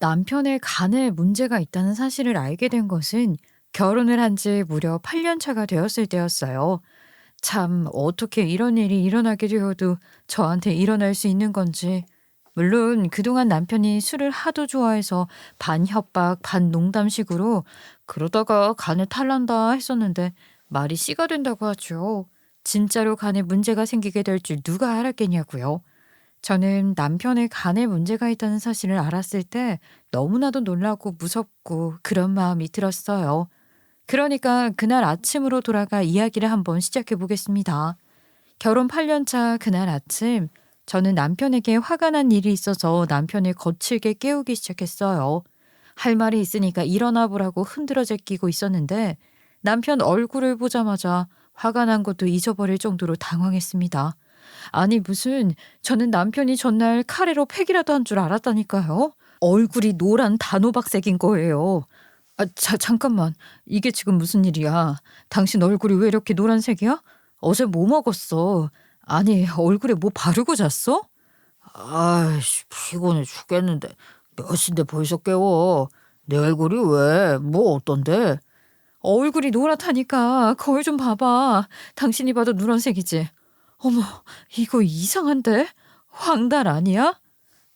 남편의 간에 문제가 있다는 사실을 알게 된 것은 결혼을 한 지 무려 8년 차가 되었을 때였어요. 참, 어떻게 이런 일이 일어나게 되어도 저한테 일어날 수 있는 건지. 물론 그동안 남편이 술을 하도 좋아해서 반 협박, 반 농담식으로 그러다가 간을 탈난다 했었는데 말이 씨가 된다고 하죠. 진짜로 간에 문제가 생기게 될 줄 누가 알았겠냐고요. 저는 남편의 간에 문제가 있다는 사실을 알았을 때 너무나도 놀라고 무섭고 그런 마음이 들었어요. 그러니까 그날 아침으로 돌아가 이야기를 한번 시작해 보겠습니다. 결혼 8년 차 그날 아침, 저는 남편에게 화가 난 일이 있어서 남편을 거칠게 깨우기 시작했어요. 할 말이 있으니까 일어나 보라고 흔들어 제끼고 있었는데 남편 얼굴을 보자마자 화가 난 것도 잊어버릴 정도로 당황했습니다. 아니 무슨 저는 남편이 전날 카레로 팩이라도 한 줄 알았다니까요. 얼굴이 노란 단호박색인 거예요. 잠깐만. 이게 지금 무슨 일이야? 당신 얼굴이 왜 이렇게 노란색이야? 어제 뭐 먹었어? 아니 얼굴에 뭐 바르고 잤어? 아이씨, 피곤해 죽겠는데 몇 시인데 벌써 깨워. 내 얼굴이 왜? 뭐 어떤데? 얼굴이 노랗다니까 거울 좀 봐봐. 당신이 봐도 노란색이지. 어머, 이거 이상한데? 황달 아니야?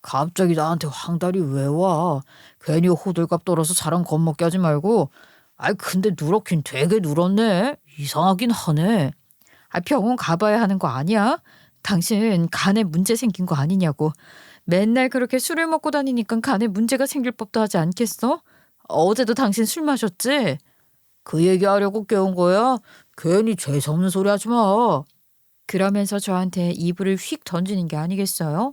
갑자기 나한테 황달이 왜 와? 괜히 호들갑 떨어서 사람 겁먹게 하지 말고. 아이 근데 누렇긴 되게 누렇네. 이상하긴 하네. 병원 가봐야 하는 거 아니야? 당신 간에 문제 생긴 거 아니냐고. 맨날 그렇게 술을 먹고 다니니까 간에 문제가 생길 법도 하지 않겠어? 어제도 당신 술 마셨지? 그 얘기하려고 깨운 거야? 괜히 재수없는 소리 하지 마. 그러면서 저한테 이불을 휙 던지는 게 아니겠어요?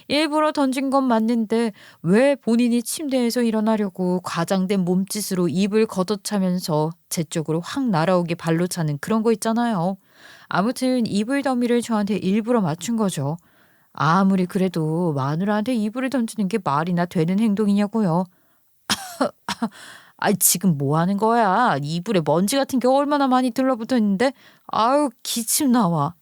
일부러 던진 건 맞는데 왜 본인이 침대에서 일어나려고 과장된 몸짓으로 입을 걷어차면서 제 쪽으로 확 날아오게 발로 차는 그런 거 있잖아요. 아무튼 이불 더미를 저한테 일부러 맞춘 거죠. 아무리 그래도 마누라한테 이불을 던지는 게 말이나 되는 행동이냐고요. 지금 뭐 하는 거야? 이불에 먼지 같은 게 얼마나 많이 들러붙어 있는데 아유 기침 나와.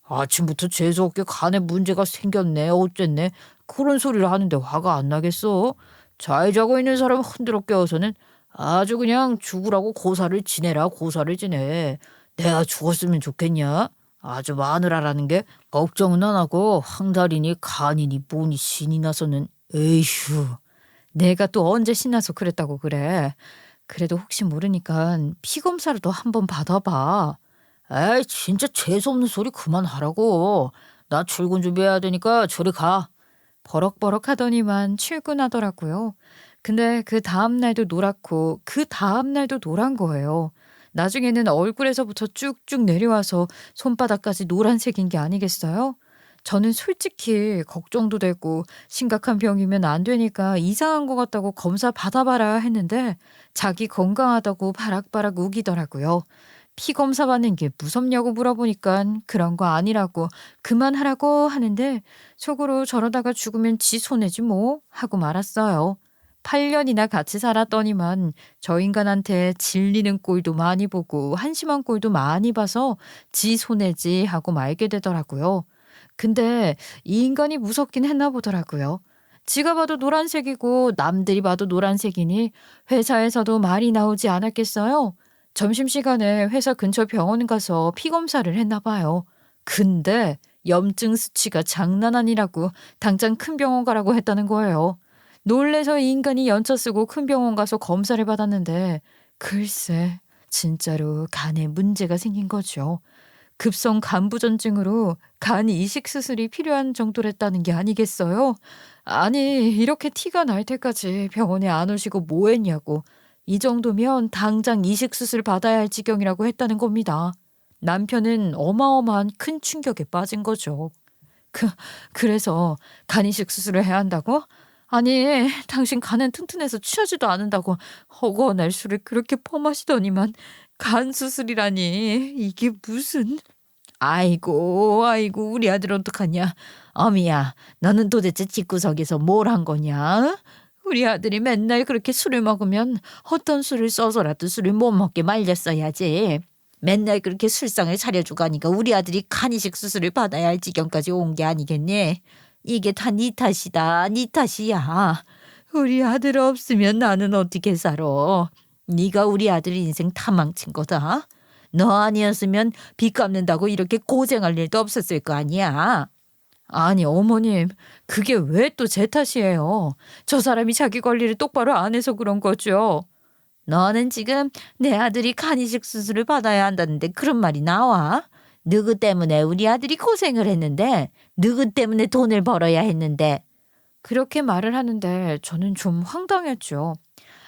아침부터 재수없게 간에 문제가 생겼네 어쨌네 그런 소리를 하는데 화가 안 나겠어? 잘 자고 있는 사람 흔들어 깨워서는 아주 그냥 죽으라고 고사를 지내라 고사를 지내. 내가 죽었으면 좋겠냐? 아주 마누라라는 게 걱정은 안 하고 황달이니 간이니 뭐니 신이 나서는 에이휴. 내가 또 언제 신나서 그랬다고 그래. 그래도 혹시 모르니까 피 검사라도 한번 받아봐. 에이 진짜 재수없는 소리 그만하라고. 나 출근 준비해야 되니까 저리 가. 버럭버럭 하더니만 출근하더라고요. 근데 그 다음날도 노랗고 그 다음날도 노란 거예요. 나중에는 얼굴에서부터 쭉쭉 내려와서 손바닥까지 노란색인 게 아니겠어요? 저는 솔직히 걱정도 되고 심각한 병이면 안 되니까 이상한 것 같다고 검사 받아봐라 했는데 자기 건강하다고 바락바락 우기더라고요. 피 검사 받는 게 무섭냐고 물어보니까 그런 거 아니라고 그만하라고 하는데 속으로 저러다가 죽으면 지 손해지 뭐 하고 말았어요. 8년이나 같이 살았더니만 저 인간한테 질리는 꼴도 많이 보고 한심한 꼴도 많이 봐서 지 손해지 하고 말게 되더라고요. 근데 이 인간이 무섭긴 했나 보더라고요. 지가 봐도 노란색이고 남들이 봐도 노란색이니 회사에서도 말이 나오지 않았겠어요? 점심시간에 회사 근처 병원 가서 피 검사를 했나 봐요. 근데 염증 수치가 장난 아니라고 당장 큰 병원 가라고 했다는 거예요. 놀래서 이 인간이 연차 쓰고 큰 병원 가서 검사를 받았는데 글쎄 진짜로 간에 문제가 생긴 거죠. 급성 간부전증으로 간 이식 수술이 필요한 정도랬다는 게 아니겠어요? 아니 이렇게 티가 날 때까지 병원에 안 오시고 뭐 했냐고. 이 정도면 당장 이식 수술 받아야 할 지경이라고 했다는 겁니다. 남편은 어마어마한 큰 충격에 빠진 거죠. 그 그래서 간 이식 수술을 해야 한다고? 아니 당신 간은 튼튼해서 취하지도 않는다고 허거날 술을 그렇게 퍼마시더니만 간 수술이라니 이게 무슨. 아이고 아이고 우리 아들 어떡하냐. 어미야 너는 도대체 집구석에서 뭘 한 거냐? 우리 아들이 맨날 그렇게 술을 먹으면 어떤 술을 써서라도 술을 못 먹게 말렸어야지. 맨날 그렇게 술상을 차려주고 하니까 우리 아들이 간이식 수술을 받아야 할 지경까지 온 게 아니겠니? 이게 다 네 탓이다 네 탓이야. 우리 아들 없으면 나는 어떻게 살아? 네가 우리 아들 인생 다 망친 거다. 너 아니었으면 빚 갚는다고 이렇게 고생할 일도 없었을 거 아니야. 아니, 어머님, 그게 왜 또 제 탓이에요? 저 사람이 자기 관리를 똑바로 안 해서 그런 거죠. 너는 지금 내 아들이 간이식 수술을 받아야 한다는데 그런 말이 나와? 누구 때문에 우리 아들이 고생을 했는데, 누구 때문에 돈을 벌어야 했는데. 그렇게 말을 하는데 저는 좀 황당했죠.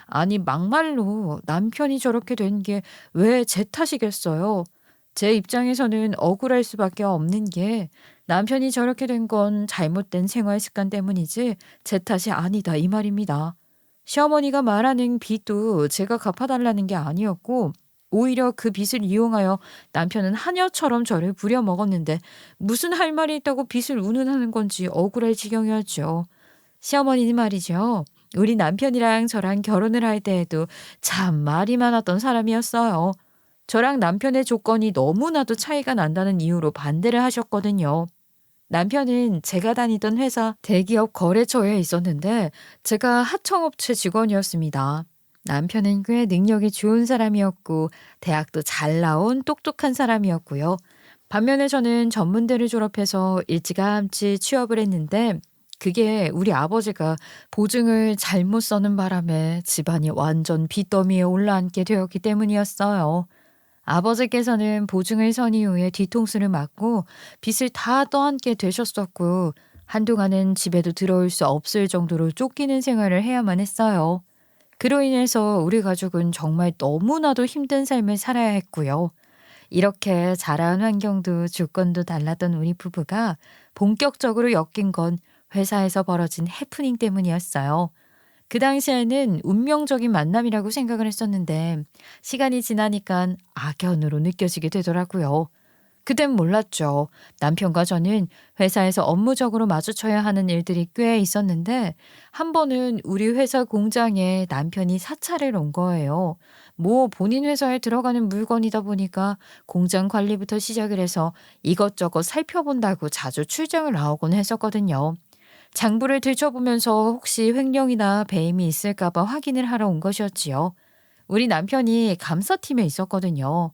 아니, 막말로 남편이 저렇게 된 게 왜 제 탓이겠어요? 제 입장에서는 억울할 수밖에 없는 게 남편이 저렇게 된 건 잘못된 생활 습관 때문이지 제 탓이 아니다 이 말입니다. 시어머니가 말하는 빚도 제가 갚아달라는 게 아니었고 오히려 그 빚을 이용하여 남편은 하녀처럼 저를 부려먹었는데 무슨 할 말이 있다고 빚을 운운하는 건지 억울할 지경이었죠. 시어머니는 말이죠. 우리 남편이랑 저랑 결혼을 할 때에도 참 말이 많았던 사람이었어요. 저랑 남편의 조건이 너무나도 차이가 난다는 이유로 반대를 하셨거든요. 남편은 제가 다니던 회사 대기업 거래처에 있었는데 제가 하청업체 직원이었습니다. 남편은 꽤 능력이 좋은 사람이었고 대학도 잘 나온 똑똑한 사람이었고요. 반면에 저는 전문대를 졸업해서 일찌감치 취업을 했는데 그게 우리 아버지가 보증을 잘못 써는 바람에 집안이 완전 빚더미에 올라앉게 되었기 때문이었어요. 아버지께서는 보증을 선 이후에 뒤통수를 맞고 빚을 다 떠안게 되셨었고 한동안은 집에도 들어올 수 없을 정도로 쫓기는 생활을 해야만 했어요. 그로 인해서 우리 가족은 정말 너무나도 힘든 삶을 살아야 했고요. 이렇게 자라온 환경도 조건도 달랐던 우리 부부가 본격적으로 엮인 건 회사에서 벌어진 해프닝 때문이었어요. 그 당시에는 운명적인 만남이라고 생각을 했었는데 시간이 지나니까 악연으로 느껴지게 되더라고요. 그땐 몰랐죠. 남편과 저는 회사에서 업무적으로 마주쳐야 하는 일들이 꽤 있었는데 한 번은 우리 회사 공장에 남편이 사찰을 온 거예요. 뭐 본인 회사에 들어가는 물건이다 보니까 공장 관리부터 시작을 해서 이것저것 살펴본다고 자주 출장을 나오곤 했었거든요. 장부를 들춰보면서 혹시 횡령이나 배임이 있을까 봐 확인을 하러 온 것이었지요. 우리 남편이 감사팀에 있었거든요.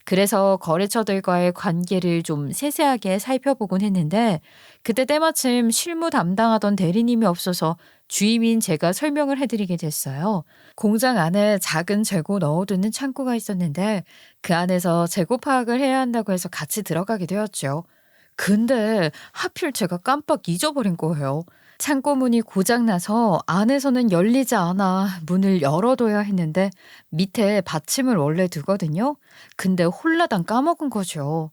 그래서 거래처들과의 관계를 좀 세세하게 살펴보곤 했는데 그때 때마침 실무 담당하던 대리님이 없어서 주임인 제가 설명을 해드리게 됐어요. 공장 안에 작은 재고 넣어두는 창고가 있었는데 그 안에서 재고 파악을 해야 한다고 해서 같이 들어가게 되었죠. 근데 하필 제가 깜빡 잊어버린 거예요. 창고 문이 고장나서 안에서는 열리지 않아 문을 열어둬야 했는데 밑에 받침을 원래 두거든요. 근데 홀라당 까먹은 거죠.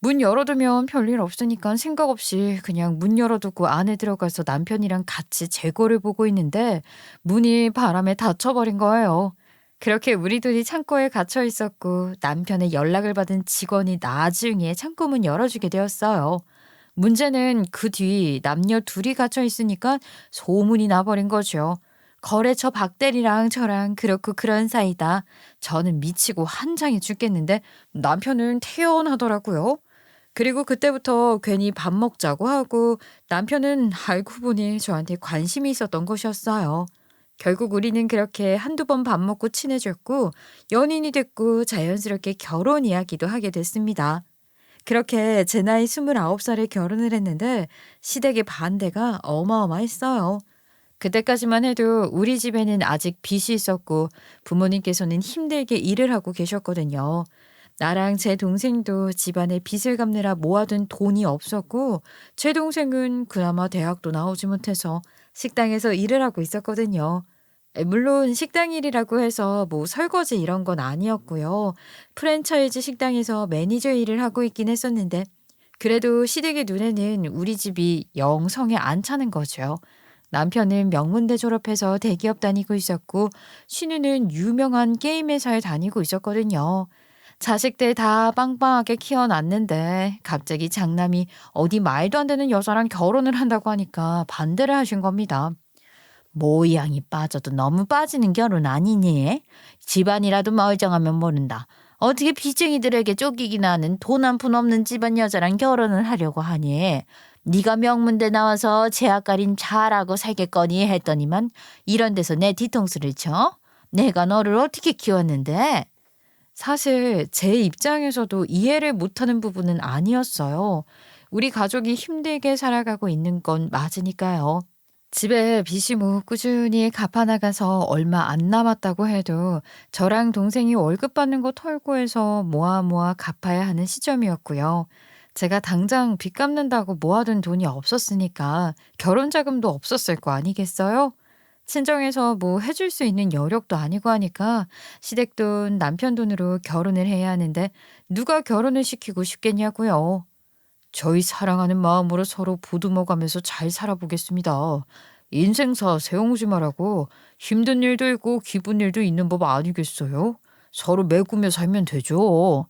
문 열어두면 별일 없으니까 생각 없이 그냥 문 열어두고 안에 들어가서 남편이랑 같이 재고를 보고 있는데 문이 바람에 닫혀버린 거예요. 그렇게 우리 둘이 창고에 갇혀 있었고 남편의 연락을 받은 직원이 나중에 창고 문 열어주게 되었어요. 문제는 그 뒤 남녀 둘이 갇혀 있으니까 소문이 나버린 거죠. 거래처 박대리랑 저랑 그렇고 그런 사이다. 저는 미치고 한장해 죽겠는데 남편은 태연하더라고요. 그리고 그때부터 괜히 밥 먹자고 하고 남편은 알고 보니 저한테 관심이 있었던 것이었어요. 결국 우리는 그렇게 한두 번 밥 먹고 친해졌고 연인이 됐고 자연스럽게 결혼 이야기도 하게 됐습니다. 그렇게 제 나이 29살에 결혼을 했는데 시댁의 반대가 어마어마했어요. 그때까지만 해도 우리 집에는 아직 빚이 있었고 부모님께서는 힘들게 일을 하고 계셨거든요. 나랑 제 동생도 집안에 빚을 갚느라 모아둔 돈이 없었고 제 동생은 그나마 대학도 나오지 못해서 식당에서 일을 하고 있었거든요. 물론 식당 일이라고 해서 뭐 설거지 이런 건 아니었고요. 프랜차이즈 식당에서 매니저 일을 하고 있긴 했었는데 그래도 시댁의 눈에는 우리 집이 영 성에 안 차는 거죠. 남편은 명문대 졸업해서 대기업 다니고 있었고 신우는 유명한 게임 회사에 다니고 있었거든요. 자식들 다 빵빵하게 키워놨는데 갑자기 장남이 어디 말도 안 되는 여자랑 결혼을 한다고 하니까 반대를 하신 겁니다. 모양이 빠져도 너무 빠지는 결혼 아니니? 집안이라도 멀쩡하면 모른다. 어떻게 빚쟁이들에게 쫓기기나 하는 돈 한 푼 없는 집안 여자랑 결혼을 하려고 하니? 네가 명문대 나와서 제학가림 잘하고 살겠거니 했더니만 이런 데서 내 뒤통수를 쳐? 내가 너를 어떻게 키웠는데? 사실 제 입장에서도 이해를 못하는 부분은 아니었어요. 우리 가족이 힘들게 살아가고 있는 건 맞으니까요. 집에 빚이 뭐 꾸준히 갚아나가서 얼마 안 남았다고 해도 저랑 동생이 월급 받는 거 털고 해서 모아 모아 갚아야 하는 시점이었고요. 제가 당장 빚 갚는다고 모아둔 돈이 없었으니까 결혼 자금도 없었을 거 아니겠어요? 친정에서 뭐 해줄 수 있는 여력도 아니고 하니까 시댁돈, 남편 돈으로 결혼을 해야 하는데 누가 결혼을 시키고 싶겠냐고요. 저희 사랑하는 마음으로 서로 보듬어가면서 잘 살아보겠습니다. 인생사 세우지 말라고 힘든 일도 있고 기쁜 일도 있는 법 아니겠어요? 서로 메꾸며 살면 되죠.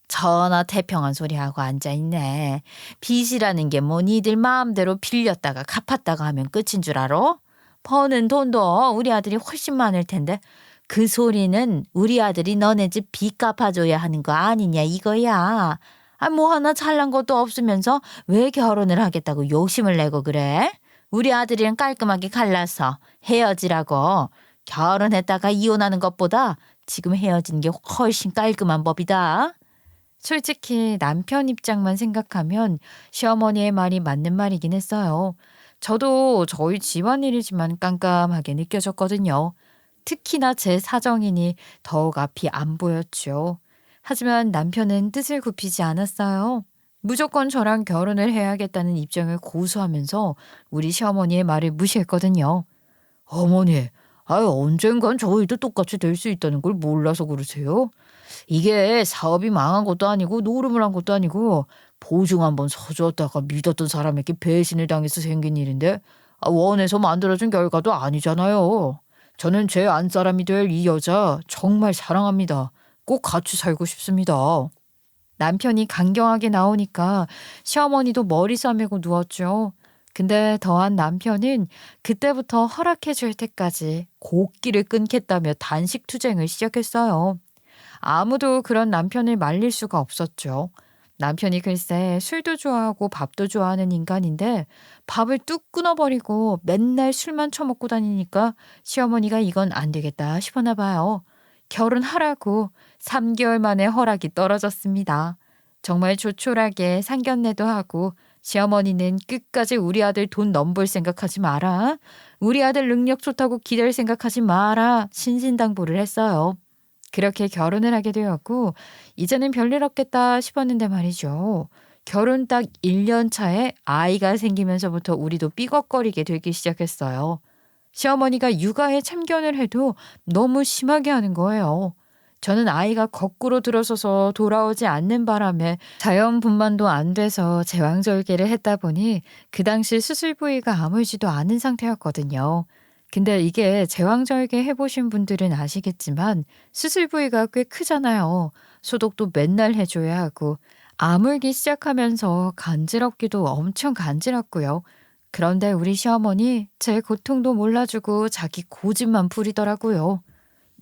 전화 태평한 소리하고 앉아있네. 빚이라는 게 뭐 니들 마음대로 빌렸다가 갚았다가 하면 끝인 줄 알아? 버는 돈도 우리 아들이 훨씬 많을 텐데 그 소리는 우리 아들이 너네 집 빚 갚아줘야 하는 거 아니냐 이거야. 아, 뭐 하나 잘난 것도 없으면서 왜 결혼을 하겠다고 욕심을 내고 그래? 우리 아들이랑 깔끔하게 갈라서 헤어지라고. 결혼했다가 이혼하는 것보다 지금 헤어지는 게 훨씬 깔끔한 법이다. 솔직히 남편 입장만 생각하면 시어머니의 말이 맞는 말이긴 했어요. 저도 저희 집안일이지만 깜깜하게 느껴졌거든요. 특히나 제 사정이니 더욱 앞이 안 보였죠. 하지만 남편은 뜻을 굽히지 않았어요. 무조건 저랑 결혼을 해야겠다는 입장을 고수하면서 우리 시어머니의 말을 무시했거든요. 어머니, 아유, 언젠간 저희도 똑같이 될 수 있다는 걸 몰라서 그러세요? 이게 사업이 망한 것도 아니고 노름을 한 것도 아니고 보증 한번 서줬다가 믿었던 사람에게 배신을 당해서 생긴 일인데 원해서 만들어준 결과도 아니잖아요. 저는 제 안사람이 될 이 여자 정말 사랑합니다. 꼭 같이 살고 싶습니다. 남편이 강경하게 나오니까 시어머니도 머리 싸매고 누웠죠. 근데 더한 남편은 그때부터 허락해 줄 때까지 곡기를 끊겠다며 단식 투쟁을 시작했어요. 아무도 그런 남편을 말릴 수가 없었죠. 남편이 글쎄 술도 좋아하고 밥도 좋아하는 인간인데 밥을 뚝 끊어버리고 맨날 술만 처먹고 다니니까 시어머니가 이건 안 되겠다 싶었나 봐요. 결혼하라고 3개월 만에 허락이 떨어졌습니다. 정말 조촐하게 상견례도 하고 시어머니는 끝까지 우리 아들 돈 넘볼 생각하지 마라. 우리 아들 능력 좋다고 기댈 생각하지 마라. 신신당부를 했어요. 그렇게 결혼을 하게 되었고 이제는 별일 없겠다 싶었는데 말이죠. 결혼 딱 1년 차에 아이가 생기면서부터 우리도 삐걱거리게 되기 시작했어요. 시어머니가 육아에 참견을 해도 너무 심하게 하는 거예요. 저는 아이가 거꾸로 들어서서 돌아오지 않는 바람에 자연분만도 안 돼서 제왕절개를 했다 보니 그 당시 수술 부위가 아물지도 않은 상태였거든요. 근데 이게 제왕절개 해보신 분들은 아시겠지만 수술 부위가 꽤 크잖아요. 소독도 맨날 해줘야 하고 아물기 시작하면서 간지럽기도 엄청 간지럽고요. 그런데 우리 시어머니 제 고통도 몰라주고 자기 고집만 부리더라고요.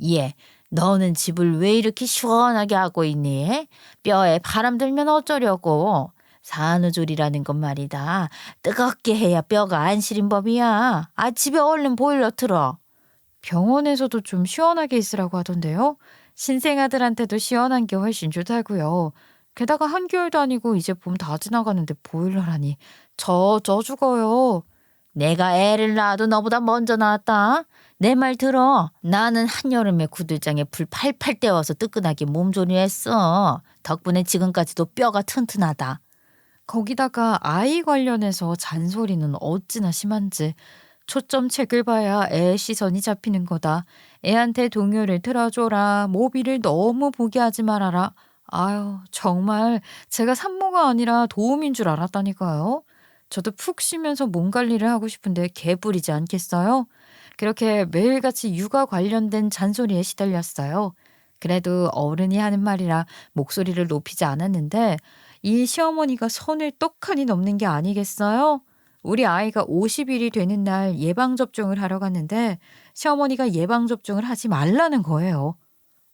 예, 너는 집을 왜 이렇게 시원하게 하고 있니? 뼈에 바람 들면 어쩌려고? 산후조리라는 건 말이다. 뜨겁게 해야 뼈가 안 시린 법이야. 아, 집에 얼른 보일러 틀어. 병원에서도 좀 시원하게 있으라고 하던데요. 신생아들한테도 시원한 게 훨씬 좋다고요. 게다가 한겨울도 아니고 이제 봄 다 지나가는데 보일러라니. 저 죽어요. 내가 애를 낳아도 너보다 먼저 낳았다. 내 말 들어. 나는 한여름에 구들장에 불 팔팔 때워서 뜨끈하게 몸조리했어. 덕분에 지금까지도 뼈가 튼튼하다. 거기다가 아이 관련해서 잔소리는 어찌나 심한지. 초점책을 봐야 애 시선이 잡히는 거다. 애한테 동요를 틀어줘라. 모비를 너무 보게 하지 말아라. 아유, 정말 제가 산모가 아니라 도움인 줄 알았다니까요. 저도 푹 쉬면서 몸 관리를 하고 싶은데 개부리지 않겠어요? 그렇게 매일같이 육아 관련된 잔소리에 시달렸어요. 그래도 어른이 하는 말이라 목소리를 높이지 않았는데 이 시어머니가 선을 떡하니 넘는 게 아니겠어요? 우리 아이가 50일이 되는 날 예방접종을 하러 갔는데 시어머니가 예방접종을 하지 말라는 거예요.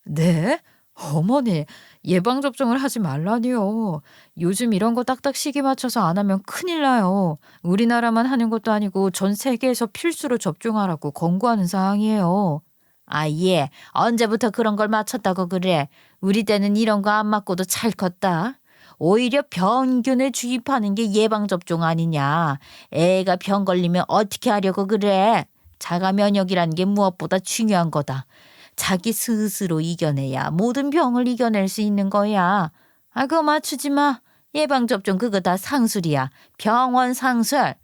네? 어머니, 예방접종을 하지 말라니요. 요즘 이런 거 딱딱 시기 맞춰서 안 하면 큰일 나요. 우리나라만 하는 것도 아니고 전 세계에서 필수로 접종하라고 권고하는 사항이에요. 아, 예. 언제부터 그런 걸 맞췄다고 그래? 우리 때는 이런 거 안 맞고도 잘 컸다. 오히려 병균을 주입하는 게 예방접종 아니냐. 애가 병 걸리면 어떻게 하려고 그래? 자가 면역이라는 게 무엇보다 중요한 거다. 자기 스스로 이겨내야 모든 병을 이겨낼 수 있는 거야. 아, 그거 맞추지 마. 예방접종 그거 다 상술이야. 병원 상술.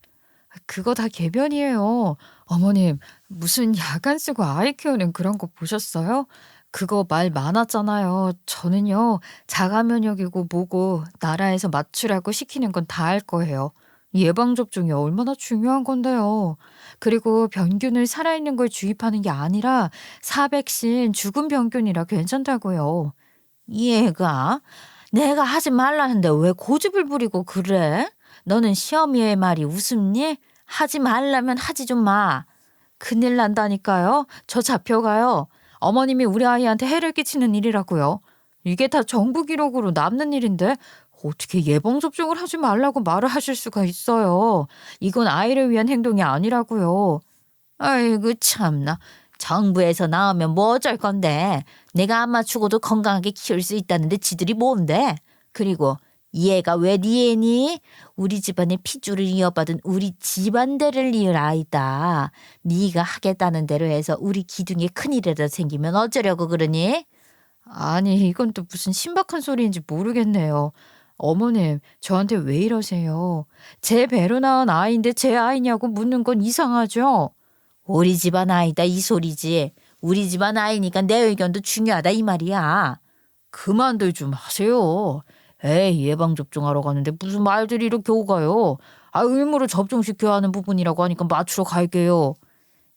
그거 다 개변이에요. 어머님, 무슨 야간 쓰고 아이 키우는 그런 거 보셨어요? 그거 말 많았잖아요. 저는요, 자가 면역이고 뭐고 나라에서 맞추라고 시키는 건 다 할 거예요. 예방접종이 얼마나 중요한 건데요. 그리고 병균을 살아있는 걸 주입하는 게 아니라 사백신 죽은 병균이라 괜찮다고요. 얘가 내가 하지 말라는데 왜 고집을 부리고 그래? 너는 시어미의 말이 우습니? 하지 말라면 하지 좀 마. 큰일 난다니까요. 저 잡혀가요. 어머님이 우리 아이한테 해를 끼치는 일이라고요. 이게 다 정부 기록으로 남는 일인데 어떻게 예방접종을 하지 말라고 말을 하실 수가 있어요. 이건 아이를 위한 행동이 아니라고요. 아이고 참나. 정부에서 나오면 뭐 어쩔 건데. 내가 안 맞추고도 건강하게 키울 수 있다는데 지들이 뭔데? 그리고 얘가 왜 네 애니? 우리 집안의 핏줄을 이어받은 우리 집안대를 이을 아이다. 네가 하겠다는 대로 해서 우리 기둥에 큰일이라도 생기면 어쩌려고 그러니? 아니, 이건 또 무슨 신박한 소리인지 모르겠네요. 어머님, 저한테 왜 이러세요? 제 배로 낳은 아이인데 제 아이냐고 묻는 건 이상하죠? 우리 집안 아이다 이 소리지. 우리 집안 아이니까 내 의견도 중요하다 이 말이야. 그만들 좀 하세요. 에이, 예방접종하러 가는데 무슨 말들이 이렇게 오가요? 아, 의무로 접종시켜야 하는 부분이라고 하니까 맞추러 갈게요.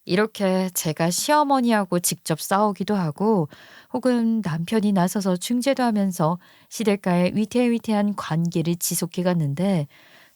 이렇게 제가 시어머니하고 직접 싸우기도 하고 혹은 남편이 나서서 중재도 하면서 시댁과의 위태위태한 관계를 지속해 갔는데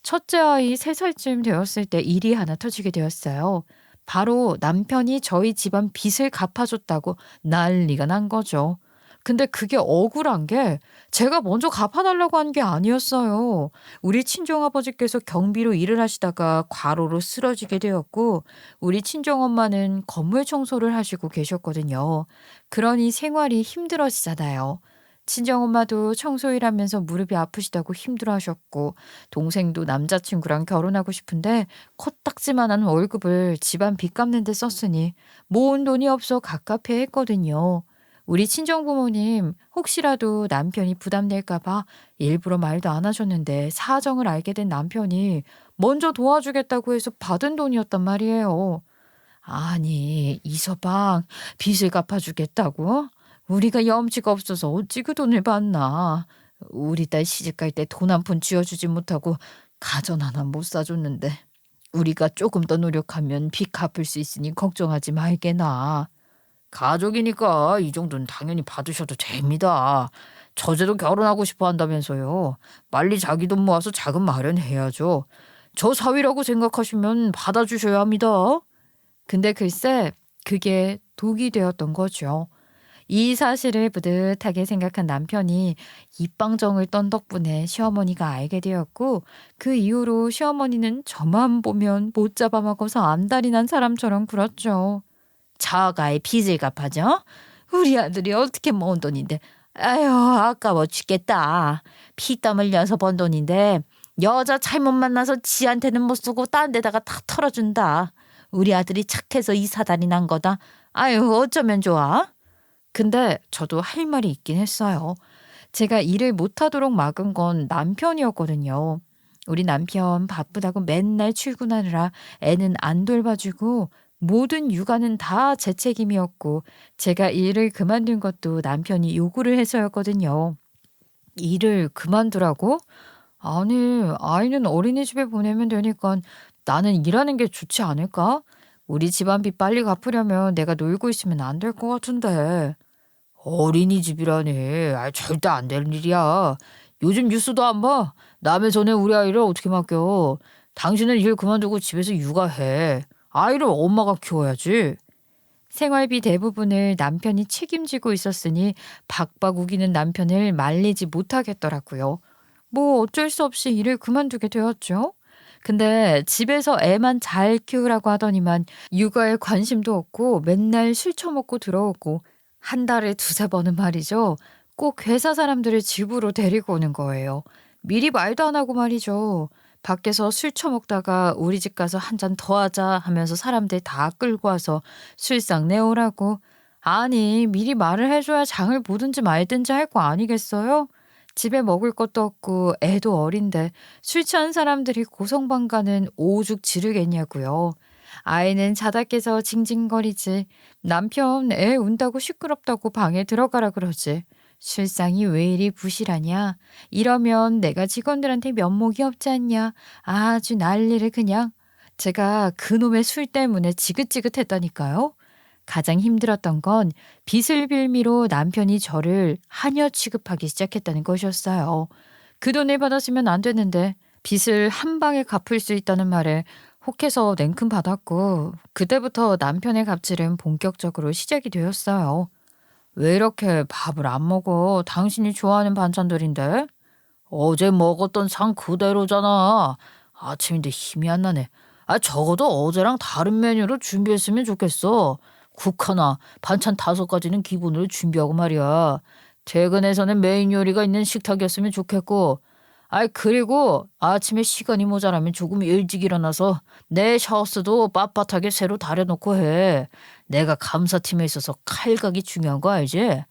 첫째 아이 3살쯤 되었을 때 일이 하나 터지게 되었어요. 바로 남편이 저희 집안 빚을 갚아줬다고 난리가 난 거죠. 근데 그게 억울한 게 제가 먼저 갚아달라고 한 게 아니었어요. 우리 친정아버지께서 경비로 일을 하시다가 과로로 쓰러지게 되었고 우리 친정엄마는 건물 청소를 하시고 계셨거든요. 그러니 생활이 힘들어지잖아요. 친정엄마도 청소일 하면서 무릎이 아프시다고 힘들어하셨고 동생도 남자친구랑 결혼하고 싶은데 코딱지만한 월급을 집안 빚 갚는 데 썼으니 모은 돈이 없어 갑갑해 했거든요. 우리 친정부모님 혹시라도 남편이 부담될까 봐 일부러 말도 안 하셨는데 사정을 알게 된 남편이 먼저 도와주겠다고 해서 받은 돈이었단 말이에요. 아니, 이서방 빚을 갚아주겠다고? 우리가 염치가 없어서 어찌 그 돈을 받나. 우리 딸 시집갈 때 돈 한 푼 쥐어주지 못하고 가전 하나 못 사줬는데 우리가 조금 더 노력하면 빚 갚을 수 있으니 걱정하지 말게나. 가족이니까 이 정도는 당연히 받으셔도 됩니다. 저제도 결혼하고 싶어 한다면서요. 빨리 자기 돈 모아서 자금 마련해야죠. 저 사위라고 생각하시면 받아주셔야 합니다. 근데 글쎄 그게 독이 되었던 거죠. 이 사실을 뿌듯하게 생각한 남편이 입방정을 떤 덕분에 시어머니가 알게 되었고 그 이후로 시어머니는 저만 보면 못 잡아먹어서 안달이 난 사람처럼 굴었죠. 저가의 빚을 갚아줘? 우리 아들이 어떻게 모은 돈인데 아유 아까워 죽겠다. 피땀 흘려서 번 돈인데 여자 잘못 만나서 지한테는 못 쓰고 딴 데다가 다 털어준다. 우리 아들이 착해서 이 사달이 난 거다. 아유 어쩌면 좋아? 근데 저도 할 말이 있긴 했어요. 제가 일을 못하도록 막은 건 남편이었거든요. 우리 남편 바쁘다고 맨날 출근하느라 애는 안 돌봐주고 모든 육아는 다 제 책임이었고 제가 일을 그만둔 것도 남편이 요구를 해서였거든요. 일을 그만두라고? 아니, 아이는 어린이집에 보내면 되니까 나는 일하는 게 좋지 않을까? 우리 집안비 빨리 갚으려면 내가 놀고 있으면 안 될 것 같은데. 어린이집이라니. 아, 절대 안 될 일이야. 요즘 뉴스도 안 봐. 남의 손에 우리 아이를 어떻게 맡겨. 당신은 일 그만두고 집에서 육아해. 아이를 엄마가 키워야지. 생활비 대부분을 남편이 책임지고 있었으니 박박 우기는 남편을 말리지 못하겠더라고요. 뭐 어쩔 수 없이 일을 그만두게 되었죠. 근데 집에서 애만 잘 키우라고 하더니만 육아에 관심도 없고 맨날 술 처먹고 들어오고 한 달에 두세 번은 말이죠. 꼭 회사 사람들을 집으로 데리고 오는 거예요. 미리 말도 안 하고 말이죠. 밖에서 술 처먹다가 우리 집 가서 한 잔 더 하자 하면서 사람들 다 끌고 와서 술상 내오라고. 아니, 미리 말을 해줘야 장을 보든지 말든지 할 거 아니겠어요? 집에 먹을 것도 없고 애도 어린데 술 취한 사람들이 고성방가는 오죽 지르겠냐고요. 아이는 자다 깨서 징징거리지. 남편 애 운다고 시끄럽다고 방에 들어가라 그러지. 실상이 왜 이리 부실하냐? 이러면 내가 직원들한테 면목이 없지 않냐? 아주 난리를 그냥. 제가 그놈의 술 때문에 지긋지긋했다니까요. 가장 힘들었던 건 빚을 빌미로 남편이 저를 하녀 취급하기 시작했다는 것이었어요. 그 돈을 받았으면 안 되는데 빚을 한 방에 갚을 수 있다는 말에 혹해서 냉큼 받았고 그때부터 남편의 갑질은 본격적으로 시작이 되었어요. 왜 이렇게 밥을 안 먹어? 당신이 좋아하는 반찬들인데? 어제 먹었던 상 그대로잖아. 아침인데 힘이 안 나네. 적어도 어제랑 다른 메뉴로 준비했으면 좋겠어. 국 하나, 반찬 5가지는 기본으로 준비하고 말이야. 퇴근해서는 메인 요리가 있는 식탁이었으면 좋겠고. 그리고 아침에 시간이 모자라면 조금 일찍 일어나서 내 셔츠도 빳빳하게 새로 다려놓고 해. 내가 감사팀에 있어서 칼각이 중요한 거 알지?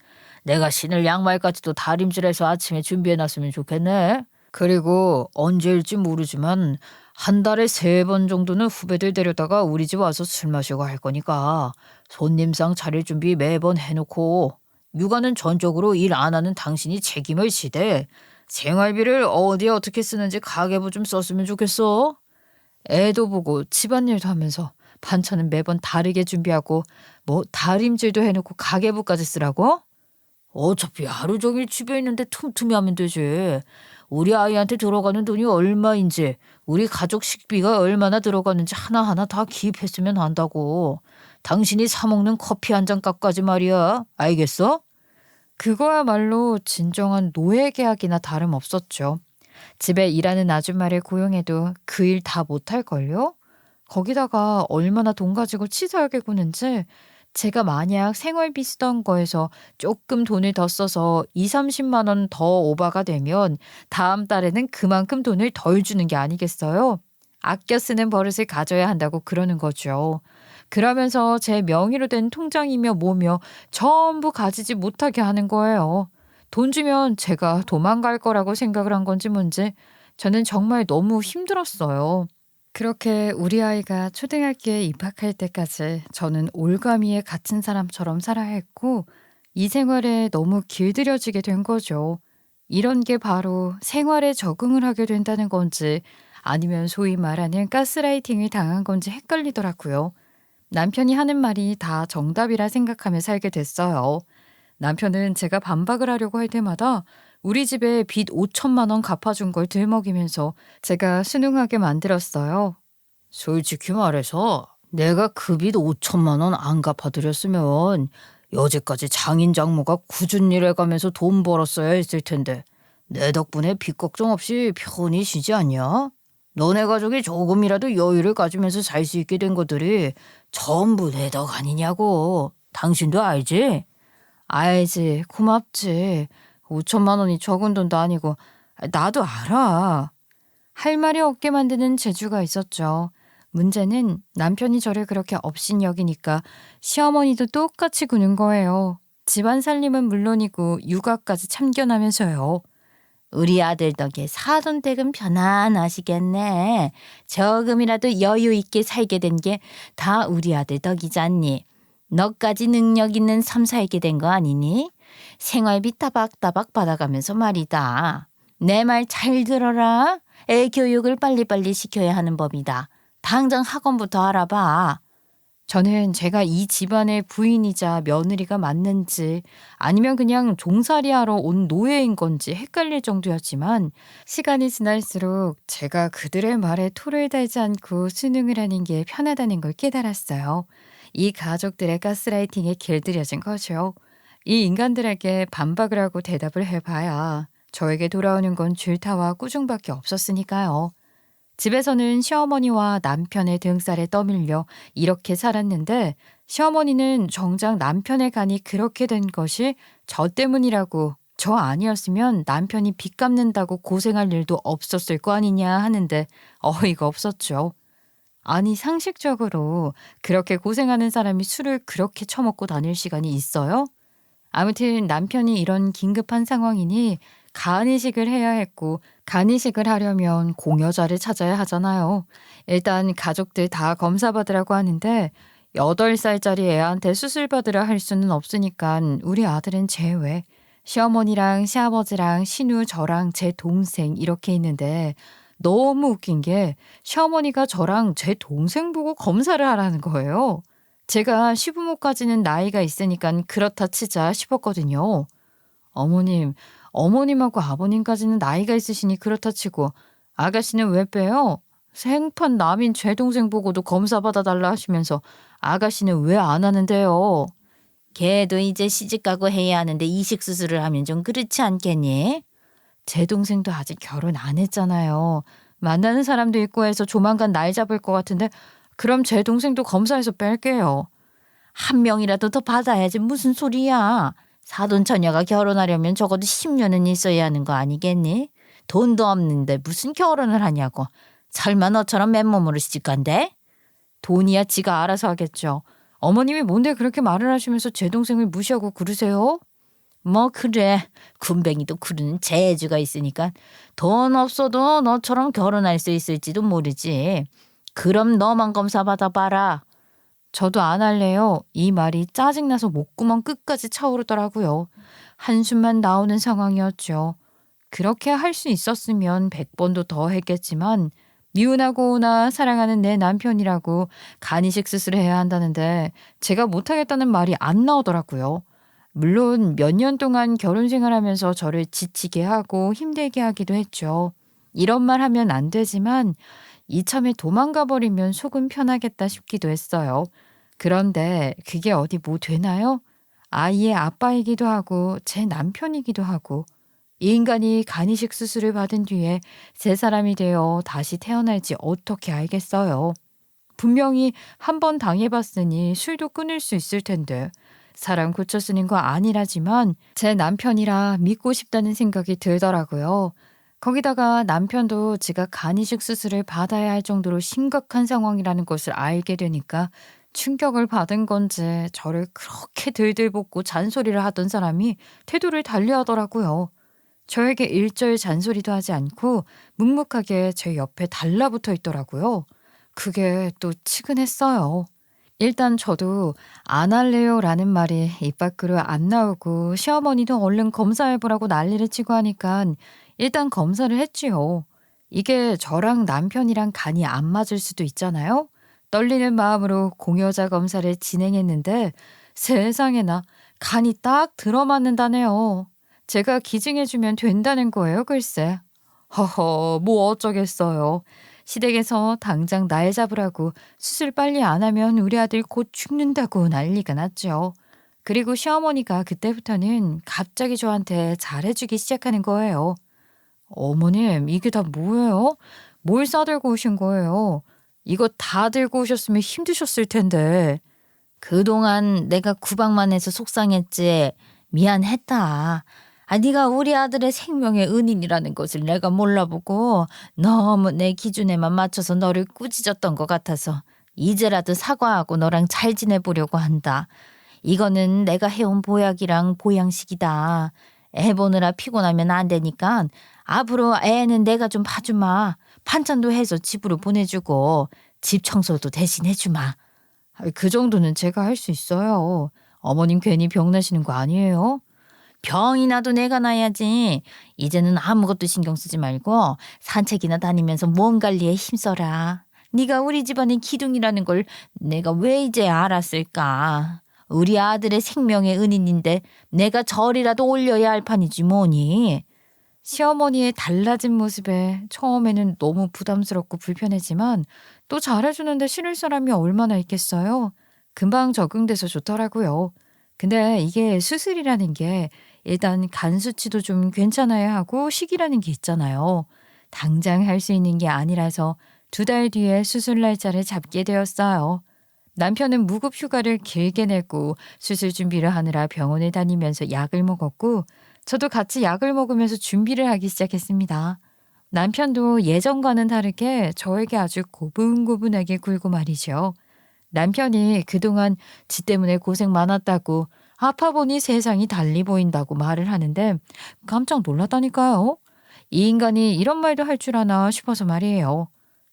내가 신을 양말까지도 다림질해서 아침에 준비해놨으면 좋겠네. 그리고 언제일지 모르지만 한 달에 3번 정도는 후배들 데려다가 우리 집 와서 술 마시고 할 거니까 손님상 차릴 준비 매번 해놓고 육아는 전적으로 일 안 하는 당신이 책임을 지되 생활비를 어디에 어떻게 쓰는지 가계부 좀 썼으면 좋겠어. 애도 보고 집안일도 하면서 반찬은 매번 다르게 준비하고 뭐 다림질도 해놓고 가계부까지 쓰라고? 어차피 하루 종일 집에 있는데 틈틈이 하면 되지. 우리 아이한테 들어가는 돈이 얼마인지, 우리 가족 식비가 얼마나 들어가는지 하나하나 다 기입했으면 한다고. 당신이 사 먹는 커피 한 잔 값까지 말이야. 알겠어? 그거야말로 진정한 노예 계약이나 다름없었죠. 집에 일하는 아줌마를 고용해도 그 일 다 못할걸요? 거기다가 얼마나 돈 가지고 치사하게 구는지 제가 만약 생활비 쓰던 거에서 조금 돈을 더 써서 2, 30만 원 더 오바가 되면 다음 달에는 그만큼 돈을 덜 주는 게 아니겠어요? 아껴 쓰는 버릇을 가져야 한다고 그러는 거죠. 그러면서 제 명의로 된 통장이며 뭐며 전부 가지지 못하게 하는 거예요. 돈 주면 제가 도망갈 거라고 생각을 한 건지 뭔지 저는 정말 너무 힘들었어요. 그렇게 우리 아이가 초등학교에 입학할 때까지 저는 올가미에 갇힌 사람처럼 살아야 했고 이 생활에 너무 길들여지게 된 거죠. 이런 게 바로 생활에 적응을 하게 된다는 건지 아니면 소위 말하는 가스라이팅을 당한 건지 헷갈리더라고요. 남편이 하는 말이 다 정답이라 생각하며 살게 됐어요. 남편은 제가 반박을 하려고 할 때마다 우리 집에 빚 5천만 원 갚아준 걸 들먹이면서 제가 순응하게 만들었어요. 솔직히 말해서 내가 그 빚 5천만 원 안 갚아드렸으면 여태까지 장인 장모가 꾸준히 일해가면서 돈 벌었어야 했을 텐데 내 덕분에 빚 걱정 없이 편히 쉬지 않냐? 너네 가족이 조금이라도 여유를 가지면서 살 수 있게 된 것들이 전부 내 덕 아니냐고. 당신도 알지? 알지. 고맙지. 5천만 원이 적은 돈도 아니고 나도 알아. 할 말이 없게 만드는 재주가 있었죠. 문제는 남편이 저를 그렇게 업신여기니까 시어머니도 똑같이 구는 거예요. 집안 살림은 물론이고 육아까지 참견하면서요. 우리 아들 덕에 사돈댁은 편안하시겠네. 조금이라도 여유 있게 살게 된 게 다 우리 아들 덕이잖니. 너까지 능력 있는 삶 살게 된 거 아니니? 생활비 따박따박 받아가면서 말이다. 내 말 잘 들어라. 애 교육을 빨리빨리 시켜야 하는 법이다. 당장 학원부터 알아봐. 저는 제가 이 집안의 부인이자 며느리가 맞는지 아니면 그냥 종살이하러 온 노예인 건지 헷갈릴 정도였지만 시간이 지날수록 제가 그들의 말에 토를 달지 않고 순응을 하는 게 편하다는 걸 깨달았어요. 이 가족들의 가스라이팅에 길들여진 거죠. 이 인간들에게 반박을 하고 대답을 해봐야 저에게 돌아오는 건 질타와 꾸중밖에 없었으니까요. 집에서는 시어머니와 남편의 등살에 떠밀려 이렇게 살았는데 시어머니는 정작 남편의 간이 그렇게 된 것이 저 때문이라고, 저 아니었으면 남편이 빚 갚는다고 고생할 일도 없었을 거 아니냐 하는데 어이가 없었죠. 아니 상식적으로 그렇게 고생하는 사람이 술을 그렇게 처먹고 다닐 시간이 있어요? 아무튼 남편이 이런 긴급한 상황이니 간이식을 해야 했고, 간이식을 하려면 공여자를 찾아야 하잖아요. 일단 가족들 다 검사 받으라고 하는데 8살짜리 애한테 수술 받으라 할 수는 없으니까 우리 아들은 제외. 시어머니랑 시아버지랑 신우 저랑 제 동생 이렇게 있는데 너무 웃긴 게 시어머니가 저랑 제 동생 보고 검사를 하라는 거예요. 제가 시부모까지는 나이가 있으니까 그렇다 치자 싶었거든요. 어머님, 어머님하고 아버님까지는 나이가 있으시니 그렇다 치고 아가씨는 왜 빼요? 생판 남인 제 동생 보고도 검사 받아달라 하시면서 아가씨는 왜 안 하는데요? 걔도 이제 시집가고 해야 하는데 이식 수술을 하면 좀 그렇지 않겠니? 제 동생도 아직 결혼 안 했잖아요. 만나는 사람도 있고 해서 조만간 날 잡을 것 같은데 그럼 제 동생도 검사해서 뺄게요. 한 명이라도 더 받아야지 무슨 소리야. 사돈처녀가 결혼하려면 적어도 10년은 있어야 하는 거 아니겠니? 돈도 없는데 무슨 결혼을 하냐고. 설마 너처럼 맨몸으로 시집간대? 돈이야 지가 알아서 하겠죠. 어머님이 뭔데 그렇게 말을 하시면서 제 동생을 무시하고 그러세요? 뭐 그래. 군뱅이도 그러는 재주가 있으니까 돈 없어도 너처럼 결혼할 수 있을지도 모르지. 그럼 너만 검사 받아봐라. 저도 안 할래요. 이 말이 짜증나서 목구멍 끝까지 차오르더라고요. 한숨만 나오는 상황이었죠. 그렇게 할 수 있었으면 100번도 더 했겠지만 미운하고나 사랑하는 내 남편이라고 간이식 수술을 해야 한다는데 제가 못하겠다는 말이 안 나오더라고요. 물론 몇 년 동안 결혼 생활하면서 저를 지치게 하고 힘들게 하기도 했죠. 이런 말 하면 안 되지만 이참에 도망가 버리면 속은 편하겠다 싶기도 했어요. 그런데 그게 어디 뭐 되나요? 아이의 아빠이기도 하고 제 남편이기도 하고 이 인간이 간이식 수술을 받은 뒤에 새 사람이 되어 다시 태어날지 어떻게 알겠어요. 분명히 한 번 당해봤으니 술도 끊을 수 있을 텐데 사람 고쳐 쓰는 거 아니라지만 제 남편이라 믿고 싶다는 생각이 들더라고요. 거기다가 남편도 제가 간이식 수술을 받아야 할 정도로 심각한 상황이라는 것을 알게 되니까 충격을 받은 건지 저를 그렇게 들들볶고 잔소리를 하던 사람이 태도를 달리하더라고요. 저에게 일절 잔소리도 하지 않고 묵묵하게 제 옆에 달라붙어 있더라고요. 그게 또 치근했어요. 일단 저도 안 할래요라는 말이 입 밖으로 안 나오고 시어머니도 얼른 검사해보라고 난리를 치고 하니까 일단 검사를 했지요. 이게 저랑 남편이랑 간이 안 맞을 수도 있잖아요. 떨리는 마음으로 공여자 검사를 진행했는데 세상에나 간이 딱 들어맞는다네요. 제가 기증해주면 된다는 거예요, 글쎄. 허허, 뭐 어쩌겠어요. 시댁에서 당장 날 잡으라고 수술 빨리 안 하면 우리 아들 곧 죽는다고 난리가 났죠. 그리고 시어머니가 그때부터는 갑자기 저한테 잘해주기 시작하는 거예요. 어머님, 이게 다 뭐예요? 뭘 싸들고 오신 거예요? 이거 다 들고 오셨으면 힘드셨을 텐데. 그동안 내가 구박만 해서 속상했지. 미안했다. 네가 우리 아들의 생명의 은인이라는 것을 내가 몰라보고 너무 내 기준에만 맞춰서 너를 꾸짖었던 것 같아서 이제라도 사과하고 너랑 잘 지내보려고 한다. 이거는 내가 해온 보약이랑 보양식이다. 애 보느라 피곤하면 안 되니까 앞으로 애는 내가 좀 봐주마. 반찬도 해서 집으로 보내주고 집 청소도 대신 해주마. 그 정도는 제가 할 수 있어요. 어머님 괜히 병나시는 거 아니에요? 병이 나도 내가 나야지. 이제는 아무것도 신경 쓰지 말고 산책이나 다니면서 몸 관리에 힘써라. 네가 우리 집안의 기둥이라는 걸 내가 왜 이제 알았을까. 우리 아들의 생명의 은인인데 내가 절이라도 올려야 할 판이지 뭐니. 시어머니의 달라진 모습에 처음에는 너무 부담스럽고 불편했지만 또 잘해주는데 싫을 사람이 얼마나 있겠어요? 금방 적응돼서 좋더라고요. 근데 이게 수술이라는 게 일단 간 수치도 좀 괜찮아야 하고 시기라는 게 있잖아요. 당장 할 수 있는 게 아니라서 2달 뒤에 수술 날짜를 잡게 되었어요. 남편은 무급 휴가를 길게 내고 수술 준비를 하느라 병원에 다니면서 약을 먹었고 저도 같이 약을 먹으면서 준비를 하기 시작했습니다. 남편도 예전과는 다르게 저에게 아주 고분고분하게 굴고 말이죠. 남편이 그동안 지 때문에 고생 많았다고 아파 보니 세상이 달리 보인다고 말을 하는데 깜짝 놀랐다니까요. 이 인간이 이런 말도 할 줄 아나 싶어서 말이에요.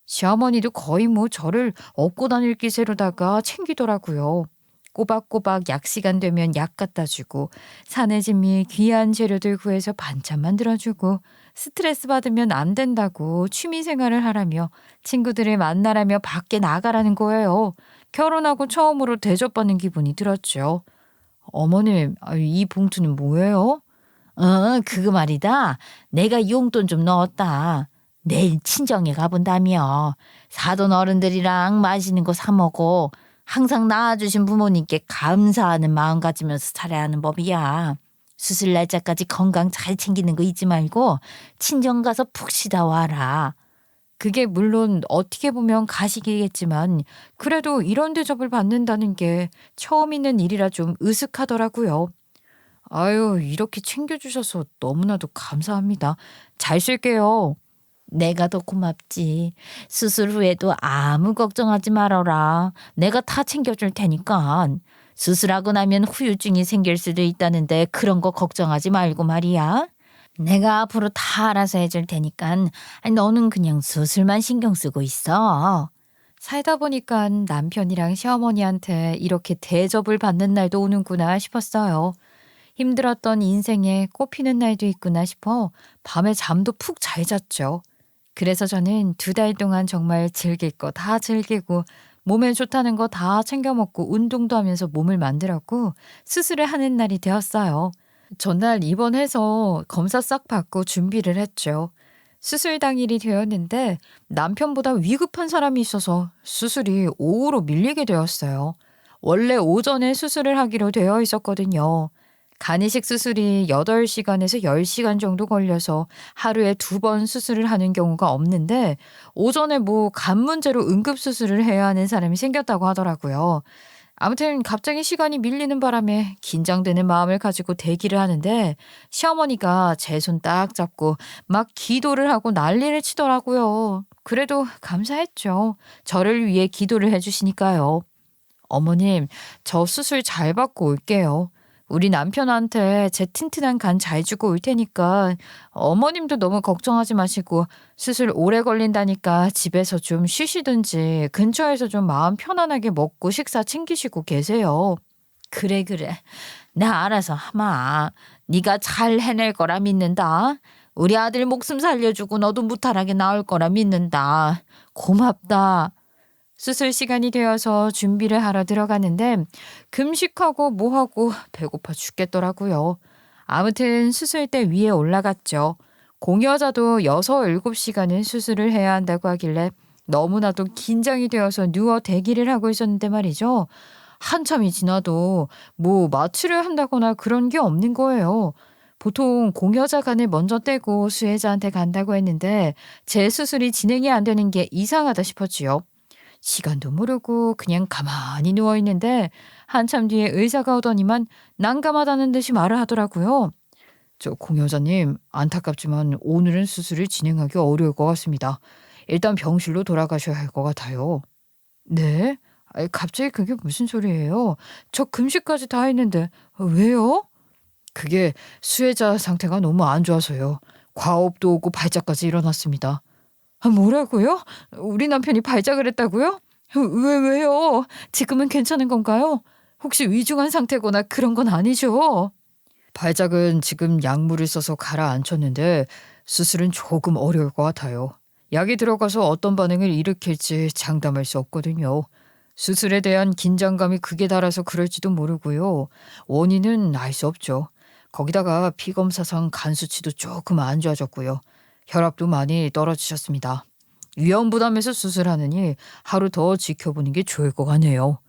시어머니도 거의 뭐 저를 업고 다닐 기세로다가 챙기더라고요. 꼬박꼬박 약 시간 되면 약 갖다 주고 산의 진미 귀한 재료들 구해서 반찬 만들어주고 스트레스 받으면 안 된다고 취미 생활을 하라며 친구들을 만나라며 밖에 나가라는 거예요. 결혼하고 처음으로 대접받는 기분이 들었죠. 어머님, 이 봉투는 뭐예요? 그거 말이다. 내가 용돈 좀 넣었다. 내일 친정에 가본다며. 사돈 어른들이랑 맛있는 거 사 먹어. 항상 낳아주신 부모님께 감사하는 마음 가지면서 살아야 하는 법이야. 수술 날짜까지 건강 잘 챙기는 거 잊지 말고 친정 가서 푹 쉬다 와라. 그게 물론 어떻게 보면 가식이겠지만 그래도 이런 대접을 받는다는 게 처음 있는 일이라 좀 으슥하더라고요. 아유, 이렇게 챙겨주셔서 너무나도 감사합니다. 잘 쓸게요. 내가 더 고맙지. 수술 후에도 아무 걱정하지 말아라. 내가 다 챙겨줄 테니까. 수술하고 나면 후유증이 생길 수도 있다는데 그런 거 걱정하지 말고 말이야. 내가 앞으로 다 알아서 해줄 테니까 너는 그냥 수술만 신경 쓰고 있어. 살다 보니까 남편이랑 시어머니한테 이렇게 대접을 받는 날도 오는구나 싶었어요. 힘들었던 인생에 꽃피는 날도 있구나 싶어 밤에 잠도 푹 잘 잤죠. 그래서 저는 2달 동안 정말 즐길 거 다 즐기고 몸에 좋다는 거 다 챙겨 먹고 운동도 하면서 몸을 만들었고 수술을 하는 날이 되었어요. 전날 입원해서 검사 싹 받고 준비를 했죠. 수술 당일이 되었는데 남편보다 위급한 사람이 있어서 수술이 오후로 밀리게 되었어요. 원래 오전에 수술을 하기로 되어 있었거든요. 간이식 수술이 8시간에서 10시간 정도 걸려서 하루에 2번 수술을 하는 경우가 없는데 오전에 뭐 간 문제로 응급수술을 해야 하는 사람이 생겼다고 하더라고요. 아무튼 갑자기 시간이 밀리는 바람에 긴장되는 마음을 가지고 대기를 하는데 시어머니가 제 손 딱 잡고 막 기도를 하고 난리를 치더라고요. 그래도 감사했죠. 저를 위해 기도를 해주시니까요. 어머님, 저 수술 잘 받고 올게요. 우리 남편한테 제 튼튼한 간 잘 주고 올 테니까 어머님도 너무 걱정하지 마시고 수술 오래 걸린다니까 집에서 좀 쉬시든지 근처에서 좀 마음 편안하게 먹고 식사 챙기시고 계세요. 그래 그래. 나 알아서 하마. 네가 잘 해낼 거라 믿는다. 우리 아들 목숨 살려주고 너도 무탈하게 나올 거라 믿는다. 고맙다. 수술 시간이 되어서 준비를 하러 들어가는데 금식하고 뭐하고 배고파 죽겠더라고요. 아무튼 수술대 위에 올라갔죠. 공여자도 6, 7시간은 수술을 해야 한다고 하길래 너무나도 긴장이 되어서 누워 대기를 하고 있었는데 말이죠. 한참이 지나도 뭐 마취를 한다거나 그런 게 없는 거예요. 보통 공여자 간을 먼저 떼고 수혜자한테 간다고 했는데 제 수술이 진행이 안 되는 게 이상하다 싶었지요. 시간도 모르고 그냥 가만히 누워있는데 한참 뒤에 의사가 오더니만 난감하다는 듯이 말을 하더라고요. 저 공여자님, 안타깝지만 오늘은 수술을 진행하기 어려울 것 같습니다. 일단 병실로 돌아가셔야 할 것 같아요. 네? 갑자기 그게 무슨 소리예요? 저 금식까지 다 했는데 왜요? 그게 수혜자 상태가 너무 안 좋아서요. 과호흡도 오고 발작까지 일어났습니다. 뭐라고요? 우리 남편이 발작을 했다고요? 왜요? 지금은 괜찮은 건가요? 혹시 위중한 상태거나 그런 건 아니죠? 발작은 지금 약물을 써서 가라앉혔는데 수술은 조금 어려울 것 같아요. 약이 들어가서 어떤 반응을 일으킬지 장담할 수 없거든요. 수술에 대한 긴장감이 극에 달아서 그럴지도 모르고요. 원인은 알 수 없죠. 거기다가 피검사상 간 수치도 조금 안 좋아졌고요. 혈압도 많이 떨어지셨습니다. 위험 부담해서 수술하느니 하루 더 지켜보는 게 좋을 것 같네요.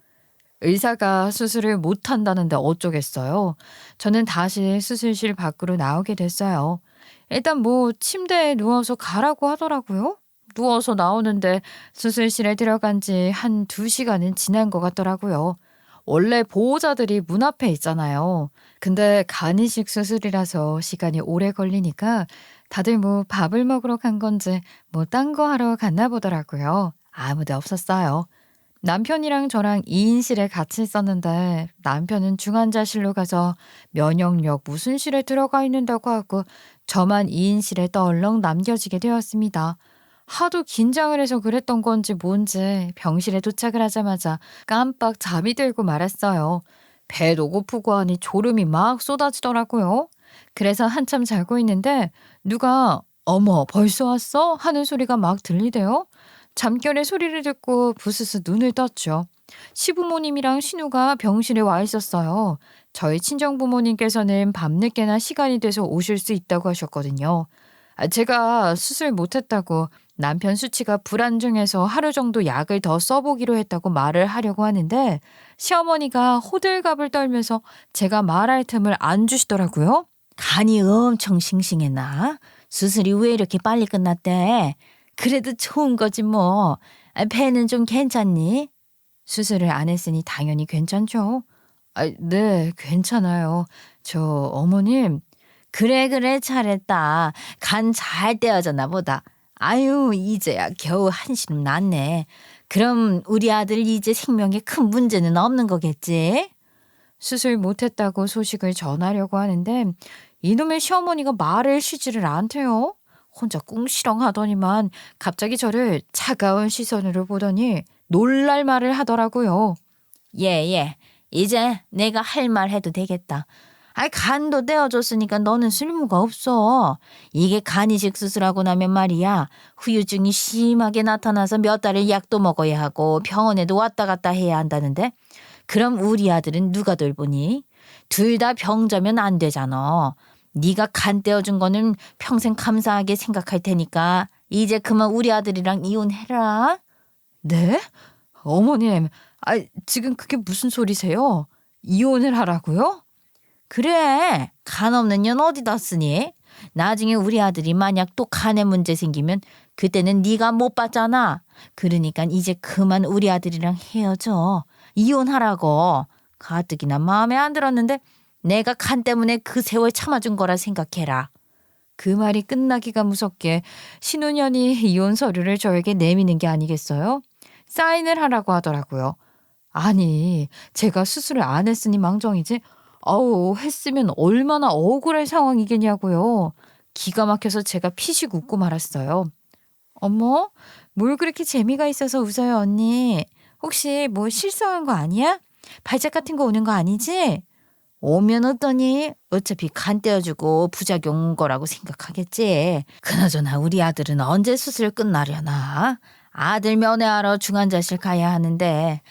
의사가 수술을 못 한다는데 어쩌겠어요. 저는 다시 수술실 밖으로 나오게 됐어요. 일단 뭐 침대에 누워서 가라고 하더라고요. 누워서 나오는데 수술실에 들어간 지 한 2시간은 지난 것 같더라고요. 원래 보호자들이 문 앞에 있잖아요. 근데 간이식 수술이라서 시간이 오래 걸리니까 다들 뭐 밥을 먹으러 간 건지 뭐 딴 거 하러 갔나 보더라고요. 아무도 없었어요. 남편이랑 저랑 2인실에 같이 있었는데 남편은 중환자실로 가서 면역력 무슨 실에 들어가 있는다고 하고 저만 2인실에 떨렁 남겨지게 되었습니다. 하도 긴장을 해서 그랬던 건지 뭔지 병실에 도착을 하자마자 깜빡 잠이 들고 말았어요. 배도 고프고 하니 졸음이 막 쏟아지더라고요. 그래서 한참 자고 있는데 누가 "어머 벌써 왔어?" 하는 소리가 막 들리대요. 잠결에 소리를 듣고 부스스 눈을 떴죠. 시부모님이랑 신우가 병실에 와 있었어요. 저희 친정부모님께서는 밤늦게나 시간이 돼서 오실 수 있다고 하셨거든요. 제가 수술 못했다고 남편 수치가 불안정해서 하루 정도 약을 더 써보기로 했다고 말을 하려고 하는데 시어머니가 호들갑을 떨면서 제가 말할 틈을 안 주시더라고요. 간이 엄청 싱싱했나? 수술이 왜 이렇게 빨리 끝났대? 그래도 좋은 거지 뭐. 배는 좀 괜찮니? 수술을 안 했으니 당연히 괜찮죠. 네, 괜찮아요. 저 어머님. 그래 잘했다. 간 잘 떼어졌나 보다. 아유 이제야 겨우 한시름 났네. 그럼 우리 아들 이제 생명에 큰 문제는 없는 거겠지? 수술 못했다고 소식을 전하려고 하는데 이놈의 시어머니가 말을 쉬지를 않대요. 혼자 꿍시렁 하더니만 갑자기 저를 차가운 시선으로 보더니 놀랄 말을 하더라고요. 예. 이제 내가 할 말 해도 되겠다. 아이 간도 떼어줬으니까 너는 쓸모가 없어. 이게 간이식 수술하고 나면 말이야. 후유증이 심하게 나타나서 몇 달을 약도 먹어야 하고 병원에도 왔다 갔다 해야 한다는데 그럼 우리 아들은 누가 돌보니? 둘 다 병자면 안 되잖아. 네가 간 떼어준 거는 평생 감사하게 생각할 테니까 이제 그만 우리 아들이랑 이혼해라. 네? 어머님, 지금 그게 무슨 소리세요? 이혼을 하라고요? 그래. 간 없는 년 어디다 쓰니? 나중에 우리 아들이 만약 또 간에 문제 생기면 그때는 네가 못 받잖아. 그러니까 이제 그만 우리 아들이랑 헤어져. 이혼하라고. 가뜩이나 마음에 안 들었는데 내가 간 때문에 그 세월 참아준 거라 생각해라. 그 말이 끝나기가 무섭게 신혼년이 이혼 서류를 저에게 내미는 게 아니겠어요? 사인을 하라고 하더라고요. 아니, 제가 수술을 안 했으니 망정이지. 했으면 얼마나 억울할 상황이겠냐고요. 기가 막혀서 제가 피식 웃고 말았어요. 어머, 뭘 그렇게 재미가 있어서 웃어요, 언니. 혹시 뭐 실수한 거 아니야? 발작 같은 거 오는 거 아니지? 오면 어떠니? 어차피 간 떼어주고 부작용 온 거라고 생각하겠지. 그나저나 우리 아들은 언제 수술 끝나려나? 아들 면회하러 중환자실 가야 하는데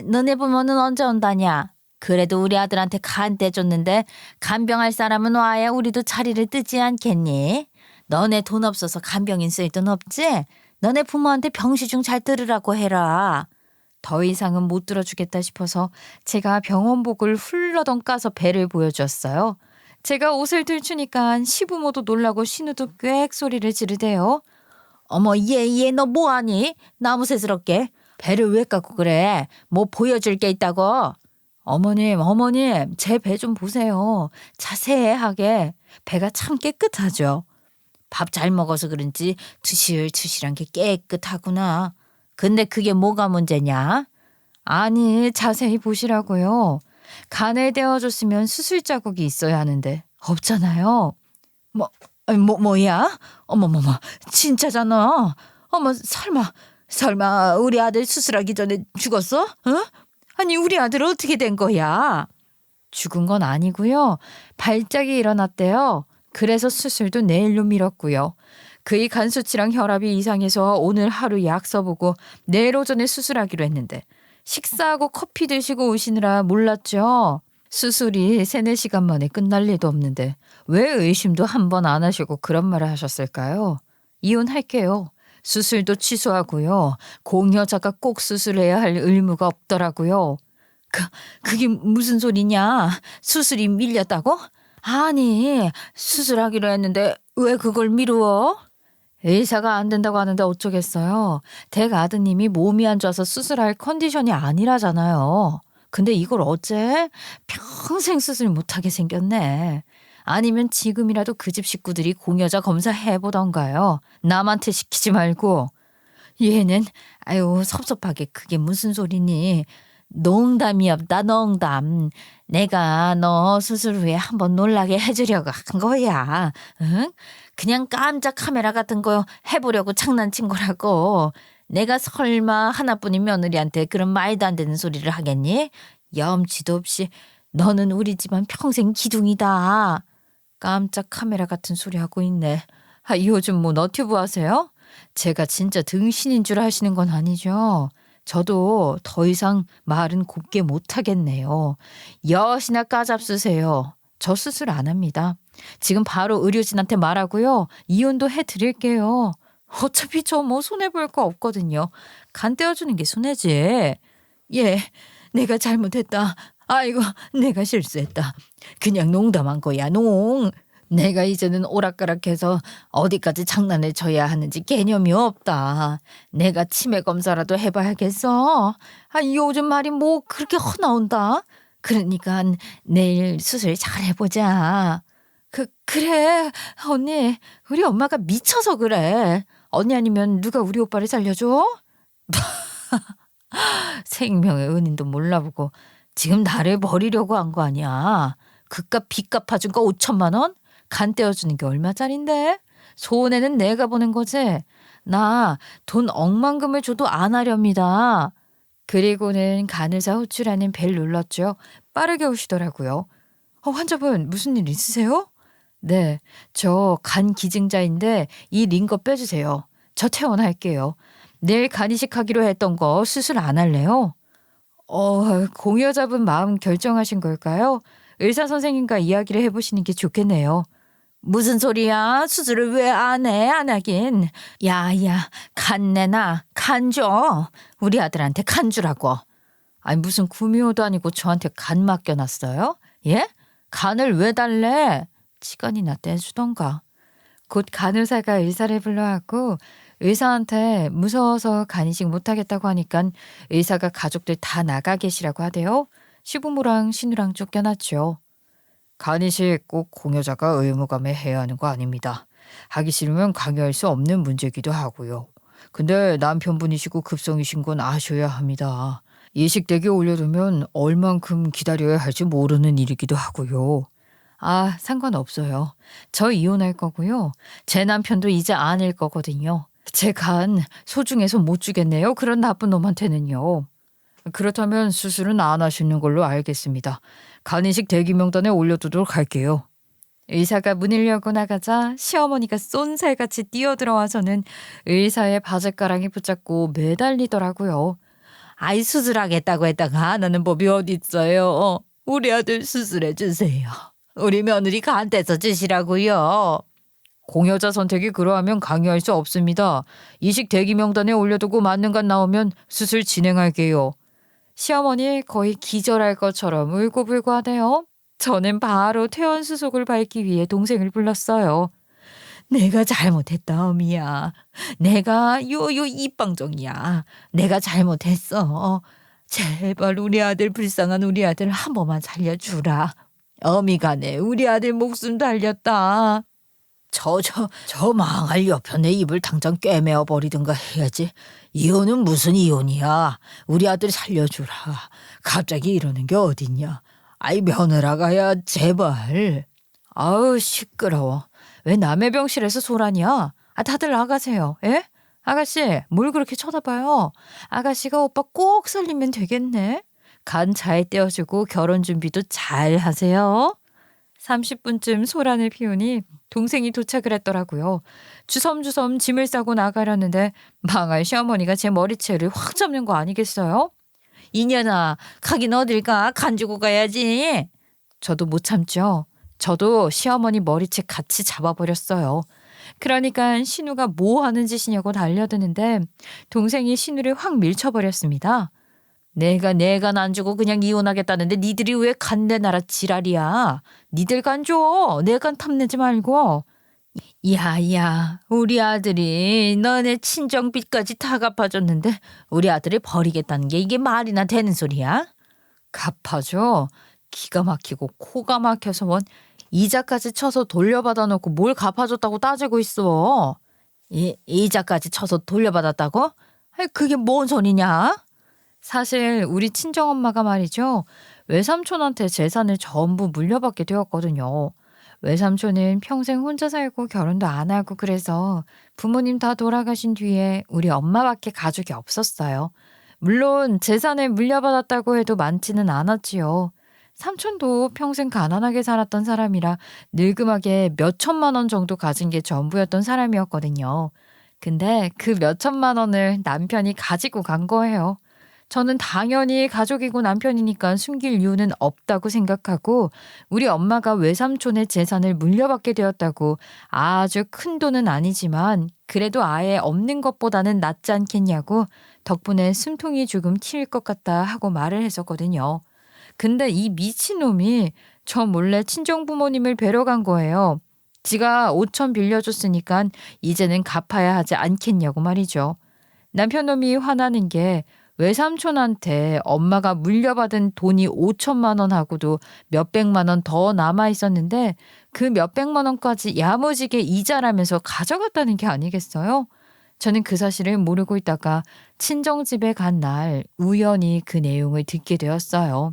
너네 부모는 언제 온다냐? 그래도 우리 아들한테 간 떼줬는데 간병할 사람은 와야 우리도 자리를 뜨지 않겠니? 너네 돈 없어서 간병인 쓸 돈 없지? 너네 부모한테 병시중 잘 들으라고 해라. 더 이상은 못 들어주겠다 싶어서 제가 병원복을 훌러덩 까서 배를 보여주었어요. 제가 옷을 들추니까 시부모도 놀라고 신우도 꽥 소리를 지르대요. 어머 얘 너 뭐하니? 나무새스럽게. 배를 왜 깎고 그래? 뭐 보여줄 게 있다고? 어머님, 제 배 좀 보세요. 자세하게. 배가 참 깨끗하죠. 밥 잘 먹어서 그런지 투실투실한 게 깨끗하구나. 근데 그게 뭐가 문제냐? 아니, 자세히 보시라고요. 간을 떼어줬으면 수술 자국이 있어야 하는데 없잖아요. 뭐야? 어머머머, 진짜잖아. 어머, 설마 우리 아들 수술하기 전에 죽었어? 어? 아니 우리 아들 어떻게 된 거야? 죽은 건 아니고요. 발작이 일어났대요. 그래서 수술도 내일로 미뤘고요. 그의 간 수치랑 혈압이 이상해서 오늘 하루 약 써보고 내일 오전에 수술하기로 했는데 식사하고 커피 드시고 오시느라 몰랐죠. 수술이 3-4시간 만에 끝날 리도 없는데 왜 의심도 한 번 안 하시고 그런 말을 하셨을까요? 이혼할게요. 수술도 취소하고요. 공여자가 꼭 수술해야 할 의무가 없더라고요. 그게 무슨 소리냐? 수술이 밀렸다고? 아니, 수술하기로 했는데 왜 그걸 미루어? 의사가 안 된다고 하는데 어쩌겠어요. 댁 아드님이 몸이 안 좋아서 수술할 컨디션이 아니라잖아요. 근데 이걸 어째? 평생 수술 못하게 생겼네. 아니면 지금이라도 그 집 식구들이 공여자 검사 해보던가요. 남한테 시키지 말고. 얘는 아유 섭섭하게 그게 무슨 소리니. 농담이었다 농담. 내가 너 수술 후에 한번 놀라게 해주려고 한 거야. 응? 그냥 깜짝 카메라 같은 거 해보려고 장난친 거라고. 내가 설마 하나뿐인 며느리한테 그런 말도 안 되는 소리를 하겠니? 염치도 없이 너는 우리 집안 평생 기둥이다. 깜짝 카메라 같은 소리 하고 있네. 요즘 뭐 너튜브 하세요? 제가 진짜 등신인 줄 아시는 건 아니죠? 저도 더 이상 말은 곱게 못하겠네요. 여시나 까잡수세요. 저 수술 안 합니다. 지금 바로 의료진한테 말하고요. 이혼도 해드릴게요. 어차피 저 뭐 손해볼 거 없거든요. 간 떼어주는 게 손해지. 예, 내가 잘못했다. 아이고, 내가 실수했다. 그냥 농담한 거야, 농. 내가 이제는 오락가락해서 어디까지 장난을 쳐야 하는지 개념이 없다. 내가 치매 검사라도 해봐야겠어. 요즘 말이 뭐 그렇게 허나온다. 그러니까 내일 수술 잘 해보자. 그래, 언니. 우리 엄마가 미쳐서 그래. 언니 아니면 누가 우리 오빠를 살려줘? 생명의 은인도 몰라보고 지금 나를 버리려고 한 거 아니야. 그깟 빚 갚아준 거 5천만 원? 간 떼어주는 게 얼마짜린데? 손해는 내가 보는 거지. 나 돈 억만금을 줘도 안 하렵니다. 그리고는 간의사 호출하는 벨 눌렀죠. 빠르게 오시더라고요. 환자분 무슨 일 있으세요? 네, 저 간 기증자인데 이 링거 빼주세요. 저 퇴원할게요. 내일 간이식 하기로 했던 거 수술 안 할래요? 공여자분 마음 결정하신 걸까요? 의사 선생님과 이야기를 해보시는 게 좋겠네요. 무슨 소리야? 수술을 왜 안 해? 안 하긴. 야야, 간 내놔. 간 줘. 우리 아들한테 간 주라고. 아니 무슨 구미호도 아니고 저한테 간 맡겨놨어요? 예? 간을 왜 달래? 시간이나 떼주던가. 곧 간의사가 의사를 불러왔고 의사한테 무서워서 간이식 못하겠다고 하니까 의사가 가족들 다 나가 계시라고 하대요. 시부모랑 시누랑 쫓겨났죠. 간이식 꼭 공여자가 의무감에 해야 하는 거 아닙니다. 하기 싫으면 강요할 수 없는 문제기도 하고요. 근데 남편분이시고 급성이신 건 아셔야 합니다. 예식대기 올려두면 얼만큼 기다려야 할지 모르는 일이기도 하고요. 상관없어요. 저 이혼할 거고요. 제 남편도 이제 아닐 거거든요. 제 간 소중해서 못 주겠네요. 그런 나쁜 놈한테는요. 그렇다면 수술은 안 하시는 걸로 알겠습니다. 간이식 대기 명단에 올려두도록 할게요. 의사가 문을 열고 나가자 시어머니가 쏜살같이 뛰어들어와서는 의사의 바짓가랑이 붙잡고 매달리더라고요. 아이 수술하겠다고 했다가 안 하는 법이 어딨어요. 우리 아들 수술해 주세요. 우리 며느리 간 떼서 주시라고요. 공여자 선택이 그러하면 강요할 수 없습니다. 이식 대기 명단에 올려두고 맞는 간 나오면 수술 진행할게요. 시어머니 거의 기절할 것처럼 울고불고 하네요. 저는 바로 퇴원 수속을 밟기 위해 동생을 불렀어요. 내가 잘못했다 어미야. 내가 입방정이야. 내가 잘못했어. 제발 우리 아들 불쌍한 우리 아들 한 번만 살려주라. 어미가네 우리 아들 목숨 달렸다. 저 망할 여편의 입을 당장 꿰매어 버리든가 해야지. 이혼은 무슨 이혼이야. 우리 아들 살려주라. 갑자기 이러는 게 어딨냐. 아이 며느라가야 제발. 아우 시끄러워. 왜 남의 병실에서 소란이야? 다들 나가세요. 예? 아가씨 뭘 그렇게 쳐다봐요. 아가씨가 오빠 꼭 살리면 되겠네. 간 잘 떼어주고 결혼 준비도 잘 하세요. 30분쯤 소란을 피우니 동생이 도착을 했더라고요. 주섬주섬 짐을 싸고 나가려는데 망할 시어머니가 제 머리채를 확 잡는 거 아니겠어요? 이년아 가긴 어딜 가? 간 주고 가야지. 저도 못 참죠. 저도 시어머니 머리채 같이 잡아버렸어요. 그러니까 신우가 뭐 하는 짓이냐고 달려드는데 동생이 신우를 확 밀쳐버렸습니다. 내가 안 주고 그냥 이혼하겠다는데 니들이 왜 간내 나라 지랄이야. 니들 간 줘. 내 간 탐내지 말고. 야야, 우리 아들이 너네 친정빚까지 다 갚아줬는데 우리 아들을 버리겠다는 게 이게 말이나 되는 소리야? 갚아줘. 기가 막히고 코가 막혀서 원 이자까지 쳐서 돌려받아 놓고 뭘 갚아줬다고 따지고 있어. 이자까지 쳐서 돌려받았다고? 아이, 그게 뭔 소리냐? 사실 우리 친정엄마가 말이죠. 외삼촌한테 재산을 전부 물려받게 되었거든요. 외삼촌은 평생 혼자 살고 결혼도 안 하고 그래서 부모님 다 돌아가신 뒤에 우리 엄마밖에 가족이 없었어요. 물론 재산을 물려받았다고 해도 많지는 않았지요. 삼촌도 평생 가난하게 살았던 사람이라 늙음하게 몇 천만 원 정도 가진 게 전부였던 사람이었거든요. 근데 그 몇 천만 원을 남편이 가지고 간 거예요. 저는 당연히 가족이고 남편이니까 숨길 이유는 없다고 생각하고 우리 엄마가 외삼촌의 재산을 물려받게 되었다고 아주 큰 돈은 아니지만 그래도 아예 없는 것보다는 낫지 않겠냐고 덕분에 숨통이 조금 튑 것 같다 하고 말을 했었거든요. 근데 이 미친놈이 저 몰래 친정부모님을 뵈러 간 거예요. 지가 5천 빌려줬으니까 이제는 갚아야 하지 않겠냐고 말이죠. 남편놈이 화나는 게 외삼촌한테 엄마가 물려받은 돈이 5천만 원하고도 몇백만 원 더 남아 있었는데 그 몇백만 원까지 야무지게 이자라면서 가져갔다는 게 아니겠어요? 저는 그 사실을 모르고 있다가 친정집에 간 날 우연히 그 내용을 듣게 되었어요.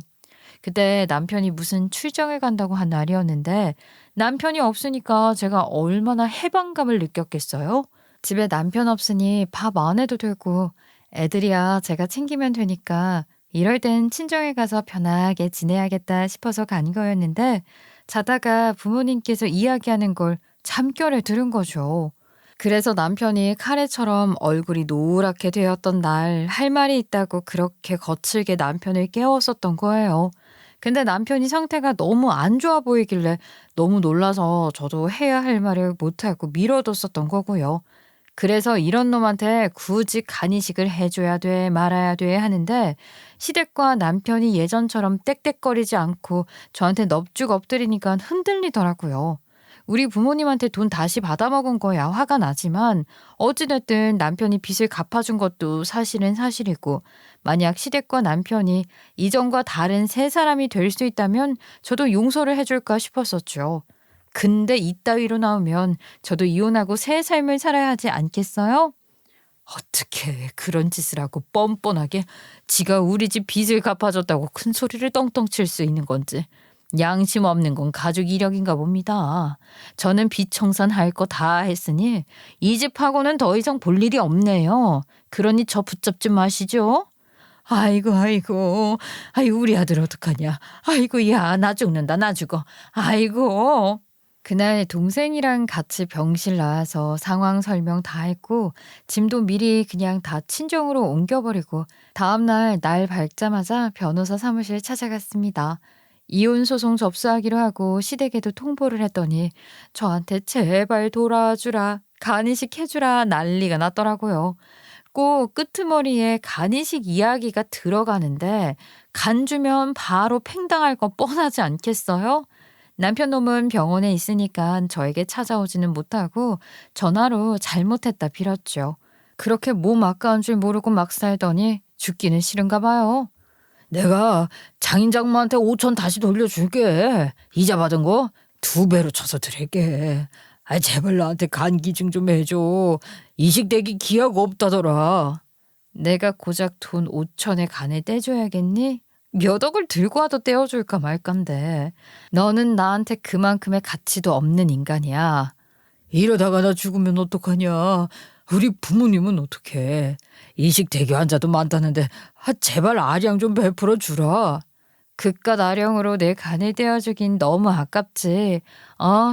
그때 남편이 무슨 출장을 간다고 한 날이었는데 남편이 없으니까 제가 얼마나 해방감을 느꼈겠어요? 집에 남편 없으니 밥 안 해도 되고 애들이야 제가 챙기면 되니까 이럴 땐 친정에 가서 편하게 지내야겠다 싶어서 간 거였는데 자다가 부모님께서 이야기하는 걸 잠결에 들은 거죠. 그래서 남편이 카레처럼 얼굴이 노랗게 되었던 날 할 말이 있다고 그렇게 거칠게 남편을 깨웠었던 거예요. 근데 남편이 상태가 너무 안 좋아 보이길래 너무 놀라서 저도 해야 할 말을 못하고 미뤄뒀었던 거고요. 그래서 이런 놈한테 굳이 간이식을 해줘야 돼 말아야 돼 하는데 시댁과 남편이 예전처럼 떽떽거리지 않고 저한테 넙죽 엎드리니까 흔들리더라고요. 우리 부모님한테 돈 다시 받아먹은 거야 화가 나지만 어찌됐든 남편이 빚을 갚아준 것도 사실은 사실이고 만약 시댁과 남편이 이전과 다른 세 사람이 될 수 있다면 저도 용서를 해줄까 싶었었죠. 근데 이따위로 나오면 저도 이혼하고 새 삶을 살아야 하지 않겠어요? 어떻게 그런 짓을 하고 뻔뻔하게 지가 우리 집 빚을 갚아줬다고 큰 소리를 떵떵 칠 수 있는 건지. 양심 없는 건 가족 이력인가 봅니다. 저는 빚 청산할 거 다 했으니 이 집하고는 더 이상 볼 일이 없네요. 그러니 저 붙잡지 마시죠. 아이고 우리 아들 어떡하냐. 아이고 야 나 죽는다 나 죽어. 아이고. 그날 동생이랑 같이 병실 나와서 상황 설명 다 했고 짐도 미리 그냥 다 친정으로 옮겨버리고 다음날 날 밝자마자 변호사 사무실 찾아갔습니다. 이혼 소송 접수하기로 하고 시댁에도 통보를 했더니 저한테 제발 돌아주라 간이식 해주라 난리가 났더라고요. 꼭 끄트머리에 간이식 이야기가 들어가는데 간 주면 바로 팽당할 거 뻔하지 않겠어요? 남편 놈은 병원에 있으니까 저에게 찾아오지는 못하고 전화로 잘못했다 빌었죠. 그렇게 몸 아까운 줄 모르고 막 살더니 죽기는 싫은가 봐요. 내가 장인장모한테 5천 다시 돌려줄게. 이자 받은 거 2배로 쳐서 드릴게. 아 제발 나한테 간 기증 좀 해줘. 이식되기 기약 없다더라. 내가 고작 돈 5천에 간을 떼줘야겠니? 몇 억을 들고 와도 떼어줄까 말깐데. 너는 나한테 그만큼의 가치도 없는 인간이야. 이러다가 나 죽으면 어떡하냐. 우리 부모님은 어떡해. 이식 대기 환자도 많다는데 제발 아량 좀 베풀어 주라. 그깟 아량으로 내 간을 떼어주긴 너무 아깝지.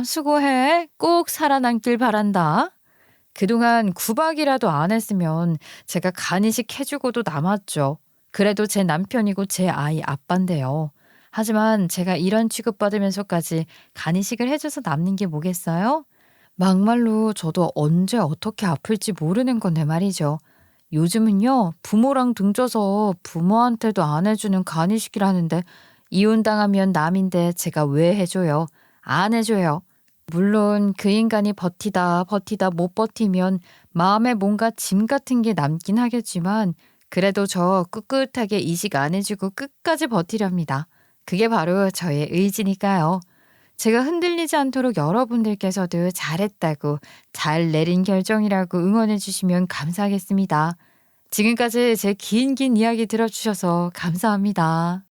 수고해. 꼭 살아남길 바란다. 그동안 구박이라도 안 했으면 제가 간이식 해주고도 남았죠. 그래도 제 남편이고 제 아이 아빠인데요. 하지만 제가 이런 취급받으면서까지 간이식을 해줘서 남는 게 뭐겠어요? 막말로 저도 언제 어떻게 아플지 모르는 건데 말이죠. 요즘은요, 부모랑 등져서 부모한테도 안 해주는 간이식이라는데 이혼당하면 남인데 제가 왜 해줘요? 안 해줘요. 물론 그 인간이 버티다 버티다 못 버티면 마음에 뭔가 짐 같은 게 남긴 하겠지만 그래도 저 꿋꿋하게 이식 안 해주고 끝까지 버티렵니다. 그게 바로 저의 의지니까요. 제가 흔들리지 않도록 여러분들께서도 잘했다고 잘 내린 결정이라고 응원해 주시면 감사하겠습니다. 지금까지 제 긴 이야기 들어주셔서 감사합니다.